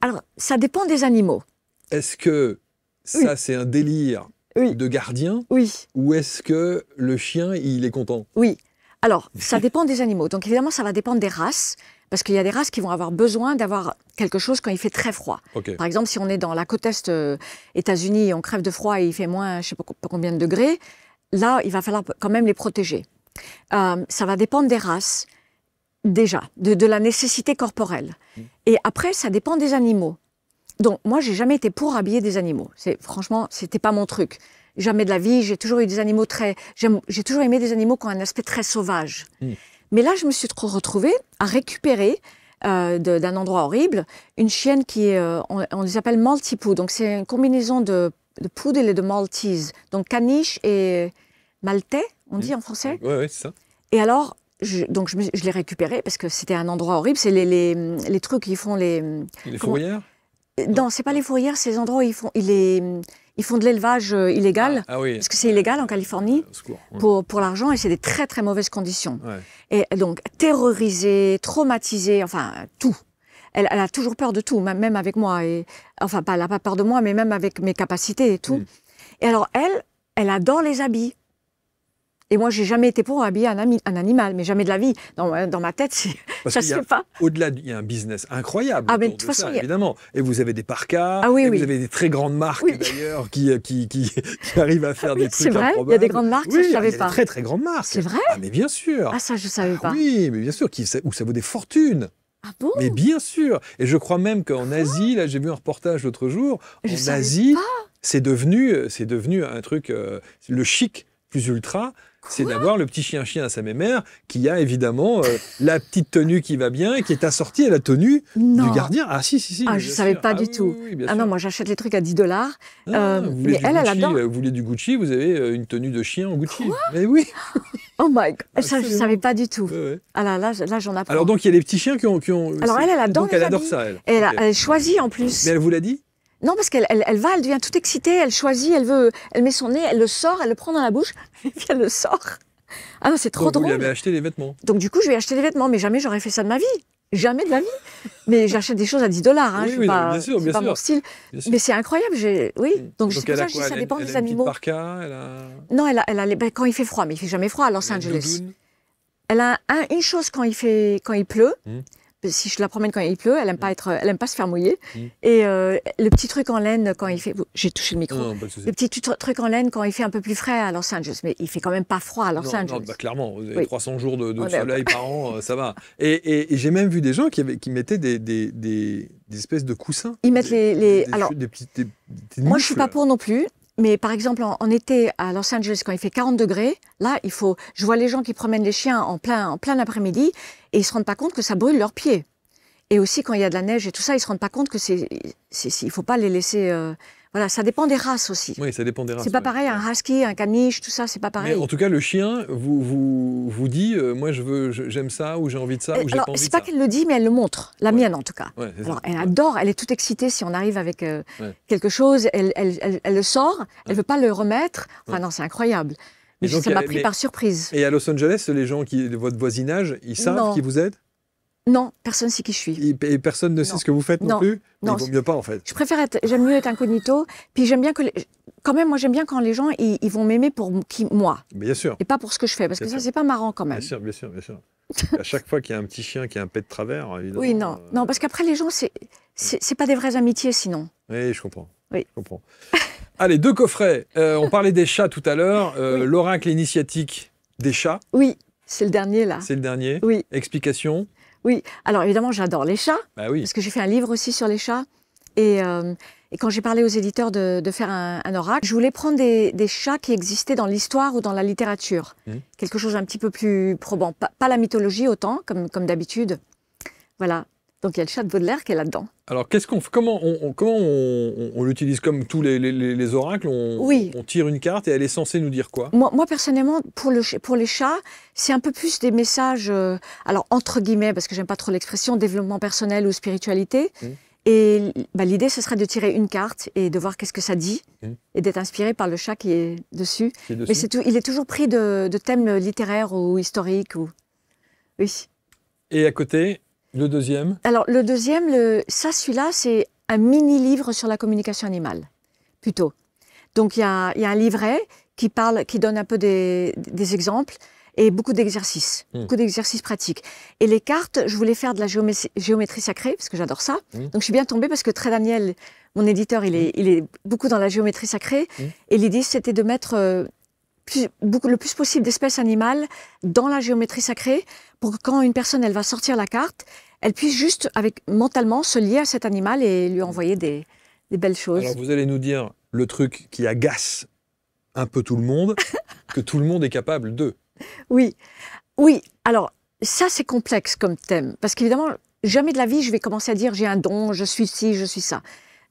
Alors, ça dépend des animaux. Est-ce que ça, c'est un délire de gardien? Ou est-ce que le chien, il est content? Oui. Alors, ça dépend des animaux. Donc, évidemment, ça va dépendre des races. Parce qu'il y a des races qui vont avoir besoin d'avoir quelque chose quand il fait très froid. Par exemple, si on est dans la côte est États-Unis et on crève de froid et il fait moins, je ne sais pas combien de degrés, là, il va falloir quand même les protéger. Ça va dépendre des races. Déjà, de la nécessité corporelle. Et après, ça dépend des animaux. Donc, moi, j'ai jamais été pour habiller des animaux. Franchement, c'était pas mon truc. Jamais de la vie. J'ai toujours eu des animaux j'ai toujours aimé des animaux qui ont un aspect très sauvage. Mais là, je me suis retrouvée à récupérer d'un endroit horrible une chienne qui est, on les appelle Maltipoo. Donc, c'est une combinaison de poodle et de maltese. Donc, caniche et maltais, on dit en français. Oui, c'est ça. Et alors, je l'ai récupéré parce que c'était un endroit horrible. C'est les trucs qui font les fourrières? Non, c'est pas les fourrières, c'est les endroits où ils font de l'élevage illégal. Parce que c'est illégal en Californie pour l'argent et c'est des très très mauvaises conditions. Et donc terrorisés, traumatisés, enfin tout. elle a toujours peur de tout, même avec moi. Et, enfin, elle n'a pas peur de moi, mais même avec mes capacités et tout. Et alors, elle adore les habits. Et moi, j'ai jamais été pour habiller un animal, mais jamais de la vie. Dans ma tête, ça se fait pas. Au-delà, il y a un business incroyable. Ah, mais de toute façon, évidemment. Et vous avez des parkas, vous avez des très grandes marques d'ailleurs qui arrivent à faire des trucs improbables. C'est vrai, il y a des grandes marques, ça je savais pas. Il y a des très très grandes marques. C'est vrai? Ah, mais bien sûr. Ah, ça je savais pas. Oui, mais bien sûr, où ça vaut des fortunes. Ah bon? Mais bien sûr. Et je crois même qu'en Asie, là, j'ai vu un reportage l'autre jour. En Asie, c'est devenu un truc, le chic plus ultra. C'est d'avoir le petit chien à sa mémère qui a évidemment la petite tenue qui va bien et qui est assortie à la tenue du gardien. Ah si. Ah, je ne savais pas du tout. Ah non, moi j'achète les trucs à 10 $. Mais elle adore. Vous voulez du Gucci, vous avez une tenue de chien en Gucci. Mais oui. Oh my God, ça je ne savais pas du tout. Ah là j'en apprends. Alors donc il y a les petits chiens qui ont... Alors elle adore donc elle adore ça, elle. Elle choisit en plus. Mais elle vous l'a dit? Non, parce qu'elle devient toute excitée, elle choisit, elle met son nez, elle le sort, elle le prend dans la bouche, et puis elle le sort. Ah non, c'est trop drôle. Vous lui avez acheté les vêtements? Donc du coup, je lui ai acheté des vêtements, mais jamais j'aurais fait ça de ma vie. Jamais de la vie. Mais j'achète des choses à 10 $. Hein, oui, bien sûr. Pas mon style. Mais c'est incroyable. Oui. Donc c'est pour ça que je dis, ça dépend des animaux. Non, quand il fait froid, mais il fait jamais froid à Los Angeles. Elle a une chose quand il pleut. Si je la promène quand il pleut, elle aime pas se faire mouiller. Et le petit truc en laine quand il fait, j'ai touché le micro. Non, le petit truc en laine quand il fait un peu plus frais à Los Angeles, mais il fait quand même pas froid à Los Angeles. Non, clairement, vous avez 300 jours de soleil par an, ça va. Et j'ai même vu des gens qui mettaient des espèces de coussins. Ils mettent alors, des petites moi je suis pas pour non plus. Mais par exemple, en été à Los Angeles, quand il fait 40 degrés, là, je vois les gens qui promènent les chiens en plein après-midi et ils se rendent pas compte que ça brûle leurs pieds. Et aussi, quand il y a de la neige et tout ça, ils se rendent pas compte que il faut pas les laisser. Voilà, ça dépend des races aussi. Oui, ça dépend des races. C'est pas pareil, un husky, un caniche, tout ça, c'est pas pareil. Mais en tout cas, le chien vous dit, moi j'aime ça, ou j'ai envie de ça, ou j'ai pas envie de ça. C'est pas qu'elle le dit, mais elle le montre. La mienne, en tout cas. Ouais, alors, elle adore, elle est toute excitée si on arrive avec quelque chose, elle le sort, elle veut pas le remettre. Enfin non, c'est incroyable. Mais donc, ça m'a pris par surprise. Et à Los Angeles, les gens votre voisinage, ils savent qui vous êtes? Non, personne ne sait qui je suis. Et personne ne sait ce que vous faites non plus? Non, il vaut mieux pas, en fait. J'aime mieux être incognito. Puis j'aime bien quand même, moi j'aime bien quand les gens, ils vont m'aimer pour moi. Bien sûr. Et pas pour ce que je fais, parce que ça, c'est pas marrant quand même. Bien sûr. À chaque fois qu'il y a un petit chien qui a un pet de travers, évidemment. Oui, non, parce qu'après les gens, c'est pas des vraies amitiés sinon. Oui, je comprends. Oui. Je comprends. Allez, 2 coffrets. On parlait des chats tout à l'heure. L'oracle initiatique des chats. Oui, c'est le dernier là. C'est le dernier. Oui. Explication. Oui, alors évidemment, j'adore les chats, parce que j'ai fait un livre aussi sur les chats. Et quand j'ai parlé aux éditeurs de faire un oracle, je voulais prendre des chats qui existaient dans l'histoire ou dans la littérature. Quelque chose un petit peu plus probant. Pas la mythologie autant, comme d'habitude. Voilà. Donc il y a le chat de Baudelaire qui est là-dedans. Alors comment on l'utilise comme tous les oracles? On tire une carte et elle est censée nous dire quoi? Moi personnellement, pour les chats, c'est un peu plus des messages, alors entre guillemets, parce que j'aime pas trop l'expression, développement personnel ou spiritualité. Et l'idée, ce serait de tirer une carte et de voir qu'est-ce que ça dit et d'être inspiré par le chat qui est dessus. Mais il est toujours pris de thèmes littéraires ou historiques. Oui. Et à côté, le deuxième? Alors, le deuxième, celui-là, c'est un mini-livre sur la communication animale, plutôt. Donc, il y a un livret qui donne un peu des exemples et beaucoup d'exercices pratiques. Et les cartes, je voulais faire de la géométrie sacrée, parce que j'adore ça. Donc, je suis bien tombée parce que Très Daniel, mon éditeur, il est beaucoup dans la géométrie sacrée. Et l'idée, c'était de mettre le plus possible d'espèces animales dans la géométrie sacrée pour que quand une personne elle va sortir la carte, elle puisse juste mentalement se lier à cet animal et lui envoyer des belles choses. Alors vous allez nous dire le truc qui agace un peu tout le monde, que tout le monde est capable de. Oui. Alors ça c'est complexe comme thème parce qu'évidemment jamais de la vie je vais commencer à dire j'ai un don, je suis ci, je suis ça,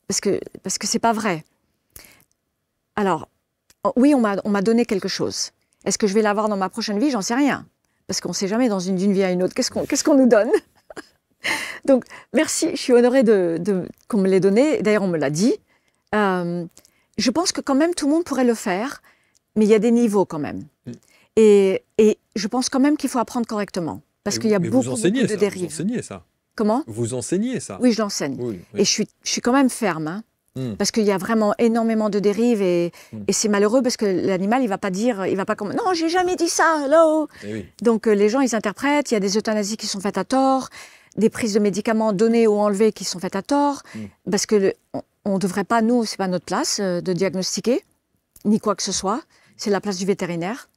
parce que c'est pas vrai. Alors oui, on m'a donné quelque chose. Est-ce que je vais l'avoir dans ma prochaine vie? J'en sais rien. Parce qu'on ne sait jamais d'une vie à une autre. Qu'est-ce qu'on nous donne? Donc, merci. Je suis honorée qu'on me l'ait donné. D'ailleurs, on me l'a dit. Je pense que quand même, tout le monde pourrait le faire. Mais il y a des niveaux quand même. Et je pense quand même qu'il faut apprendre correctement. Parce qu'il y a beaucoup de dérives. Vous enseignez ça? Comment? Vous enseignez ça? Oui, je l'enseigne. Oui. Et je suis quand même ferme, hein, parce qu'il y a vraiment énormément de dérives et c'est malheureux parce que l'animal, il va pas dire, il va pas comme non, j'ai jamais dit ça, hello. Donc les gens, ils interprètent. Il y a des euthanasies qui sont faites à tort, des prises de médicaments données ou enlevées qui sont faites à tort, parce que on devrait pas, nous, c'est pas notre place de diagnostiquer ni quoi que ce soit. C'est la place du vétérinaire.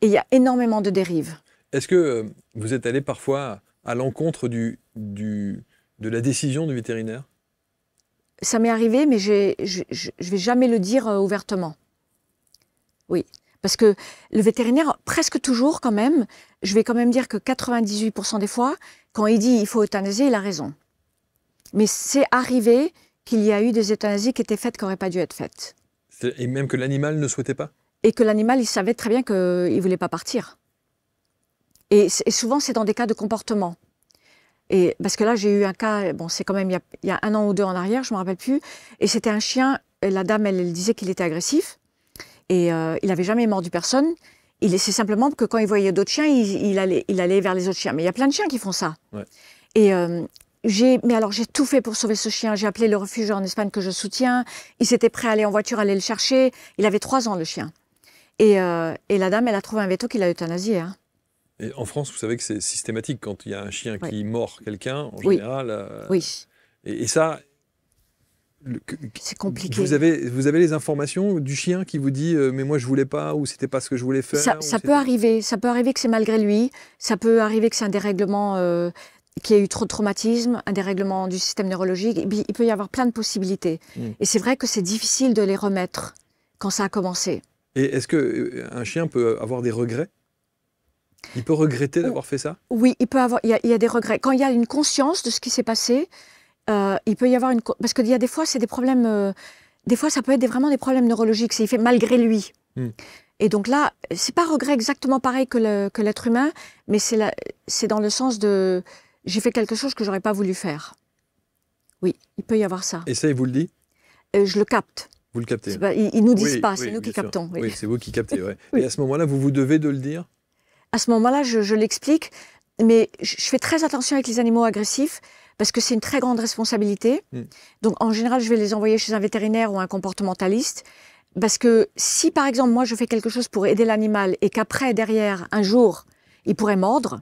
Et il y a énormément de dérives. Est-ce que vous êtes allé parfois à l'encontre de la décision du vétérinaire? Ça m'est arrivé, mais je vais jamais le dire ouvertement. Oui, parce que le vétérinaire, presque toujours quand même, je vais quand même dire que 98% des fois, quand il dit il faut euthanasier, il a raison. Mais c'est arrivé qu'il y a eu des euthanasies qui étaient faites qui n'auraient pas dû être faites. Et même que l'animal ne souhaitait pas? Et que l'animal, il savait très bien qu'il ne voulait pas partir. Et souvent, c'est dans des cas de comportement. Et parce que là, j'ai eu un cas, bon, c'est quand même il y a 1 an ou 2 en arrière, je ne me rappelle plus. Et c'était un chien, la dame, elle disait qu'il était agressif. Et il n'avait jamais mordu personne. C'est simplement que quand il voyait d'autres chiens, il allait vers les autres chiens. Mais il y a plein de chiens qui font ça. Ouais. Et mais alors, j'ai tout fait pour sauver ce chien. J'ai appelé le refuge en Espagne que je soutiens. Ils étaient prêts à aller en voiture, aller le chercher. Il avait 3 ans, le chien. Et la dame, elle a trouvé un veto qui l'a euthanasié. Hein. Et en France, vous savez que c'est systématique quand il y a un chien qui mord quelqu'un, en général. Oui. Et ça, c'est compliqué. Vous avez les informations du chien qui vous dit mais moi je voulais pas ou c'était pas ce que je voulais faire. Ça peut arriver. Ça peut arriver que c'est malgré lui. Ça peut arriver que c'est un dérèglement qui a eu trop de traumatisme, un dérèglement du système neurologique. Il peut y avoir plein de possibilités. Et c'est vrai que c'est difficile de les remettre quand ça a commencé. Et est-ce qu'un chien peut avoir des regrets? Il peut regretter d'avoir fait ça? Oui, il peut avoir. Il y a des regrets. Quand il y a une conscience de ce qui s'est passé, il peut y avoir une. Parce qu'il y a des fois, c'est des problèmes. Des fois, ça peut être vraiment des problèmes neurologiques. Il fait malgré lui. Et donc là, c'est pas regret exactement pareil que l'être humain, mais c'est dans le sens de j'ai fait quelque chose que j'aurais pas voulu faire. Oui, il peut y avoir ça. Et ça, il vous le dit? Je le capte. Vous le captez? Ils nous disent pas, c'est nous qui captons. Oui, c'est vous qui captez. Ouais. Et à ce moment-là, vous devez de le dire? À ce moment-là, je l'explique, mais je fais très attention avec les animaux agressifs parce que c'est une très grande responsabilité. Donc, en général, je vais les envoyer chez un vétérinaire ou un comportementaliste parce que si, par exemple, moi, je fais quelque chose pour aider l'animal et qu'après, derrière, un jour, il pourrait mordre,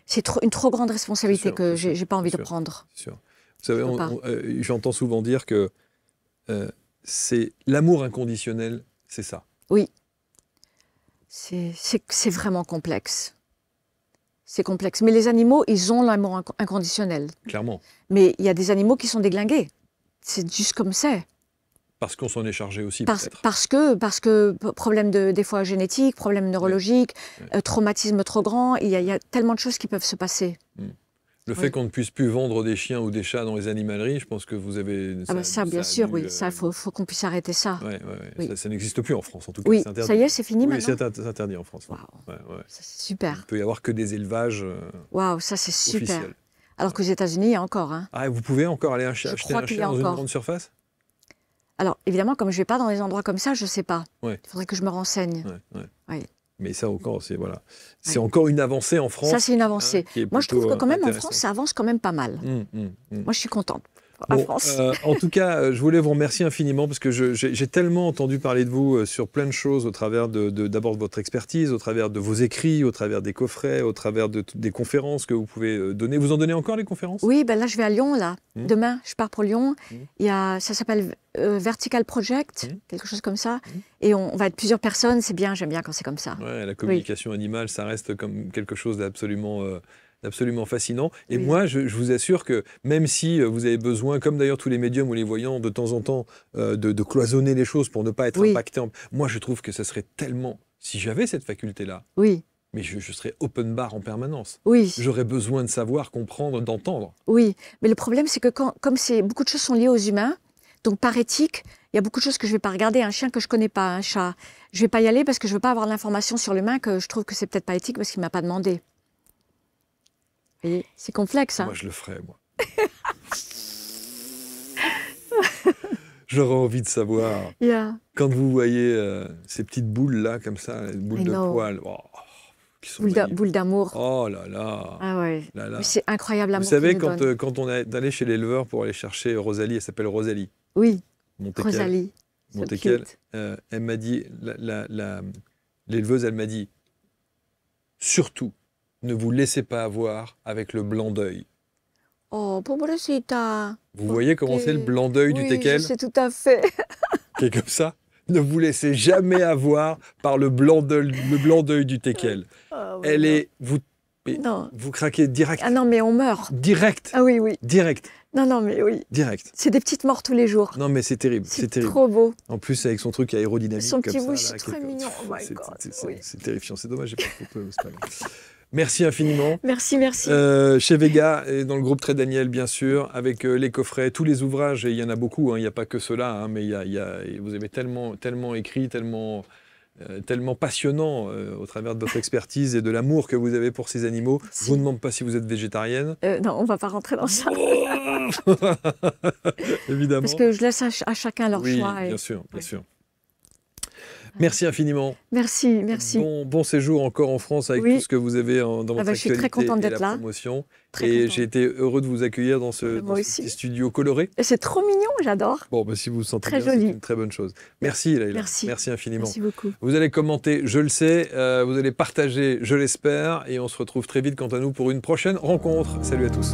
c'est une trop grande responsabilité que je n'ai pas envie de prendre. C'est sûr. Vous savez, j'entends souvent dire que c'est l'amour inconditionnel, c'est ça. Oui. C'est vraiment complexe. C'est complexe. Mais les animaux, ils ont l'amour inconditionnel. Clairement. Mais il y a des animaux qui sont déglingués. C'est juste comme c'est. Parce qu'on s'en est chargé aussi, peut-être. Parce que problème des fois génétique, problème neurologique, traumatisme trop grand, il y a tellement de choses qui peuvent se passer. Le fait qu'on ne puisse plus vendre des chiens ou des chats dans les animaleries, je pense que vous avez... Ça, bien sûr, oui. Ça, faut qu'on puisse arrêter ça. Oui. Ça n'existe plus en France, en tout cas. Oui, ça y est, c'est fini maintenant. Oui, c'est interdit en France. Wow. Ça, c'est super. Il peut y avoir que des élevages Waouh, ça, c'est super. officiels. Alors qu'aux États-Unis, il y a encore. Hein. Ah, vous pouvez encore aller acheter un chien dans une grande surface? Alors, évidemment, comme je ne vais pas dans des endroits comme ça, je ne sais pas. Il faudrait que je me renseigne. Mais ça encore, c'est encore une avancée en France. Ça, c'est une avancée. Moi, je trouve que quand même en France, ça avance quand même pas mal. Moi, je suis contente. En tout cas, je voulais vous remercier infiniment parce que j'ai tellement entendu parler de vous sur plein de choses au travers d'abord de votre expertise, au travers de vos écrits, au travers des coffrets, au travers des conférences que vous pouvez donner. Vous en donnez encore les conférences? Oui, là je vais à Lyon là. Demain, je pars pour Lyon. Ça s'appelle Vertical Project, quelque chose comme ça. Et on va être plusieurs personnes. C'est bien, j'aime bien quand c'est comme ça. Ouais, la communication animale, ça reste comme quelque chose d'absolument fascinant. Et moi, je vous assure que même si vous avez besoin, comme d'ailleurs tous les médiums ou les voyants, de temps en temps, de cloisonner les choses pour ne pas être impacté, moi je trouve que ça serait tellement... Si j'avais cette faculté-là, mais je serais open bar en permanence. J'aurais besoin de savoir, comprendre, d'entendre. Oui, mais le problème, c'est que comme beaucoup de choses sont liées aux humains, donc par éthique, il y a beaucoup de choses que je ne vais pas regarder. Un chien que je ne connais pas, un chat, je ne vais pas y aller parce que je ne veux pas avoir l'information sur l'humain que je trouve que c'est peut-être pas éthique parce qu'il ne m'a pas demandé. C'est complexe. Hein. Moi, je le ferais, moi. J'aurais envie de savoir, quand vous voyez ces petites boules-là, comme ça, les boules de poils, qui sont Boule d'amour. Oh là là. Ah ouais. Là là. C'est incroyable l'amour. Vous savez, qu'il nous donne. quand on est allé chez l'éleveur pour aller chercher Rosalie, elle s'appelle Rosalie. Oui. Montequel. Rosalie. Montequel. Elle m'a dit, l'éleveuse, elle m'a dit, surtout, ne vous laissez pas avoir avec le blanc d'œil. Oh, pobrecita. Vous voyez comment c'est le blanc d'œil du teckel? Oui, je sais tout à fait. Qui est comme ça. Ne vous laissez jamais avoir par le blanc d'œil du teckel. Oh, Elle non. est... Non. Vous craquez direct. Ah non, mais on meurt. Direct. Ah oui, oui. Direct. Non, mais oui. Direct. C'est des petites morts tous les jours. Non, mais c'est terrible. C'est terrible. trop beau. En plus, avec son truc aérodynamique. Son petit comme bouche, ça, c'est très mignon. Oh my God. C'est terrifiant. C'est dommage, j'ai pas de photo. C'est pas grave. Merci infiniment. Merci. Chez Vega, et dans le groupe Très Daniel, bien sûr, avec les coffrets, tous les ouvrages, et il y en a beaucoup, hein, il n'y a pas que cela, hein, mais vous avez tellement écrit, tellement passionnant au travers de votre expertise et de l'amour que vous avez pour ces animaux. Je ne vous demande pas si vous êtes végétarienne. Non, on ne va pas rentrer dans ça. Évidemment. Parce que je laisse à chacun leur choix. Oui, bien sûr. Merci infiniment. Merci. Bon séjour encore en France avec tout ce que vous avez dans votre actualité. Je suis très contente d'être là. Promotion. Et j'ai été heureux de vous accueillir dans ce petit studio coloré. Et c'est trop mignon, j'adore. Bon, si vous vous sentez très bien, joli. c'est une très bonne chose. Merci Leïla. Merci infiniment. Merci beaucoup. Vous allez commenter, je le sais. Vous allez partager, je l'espère. Et on se retrouve très vite quant à nous pour une prochaine rencontre. Salut à tous.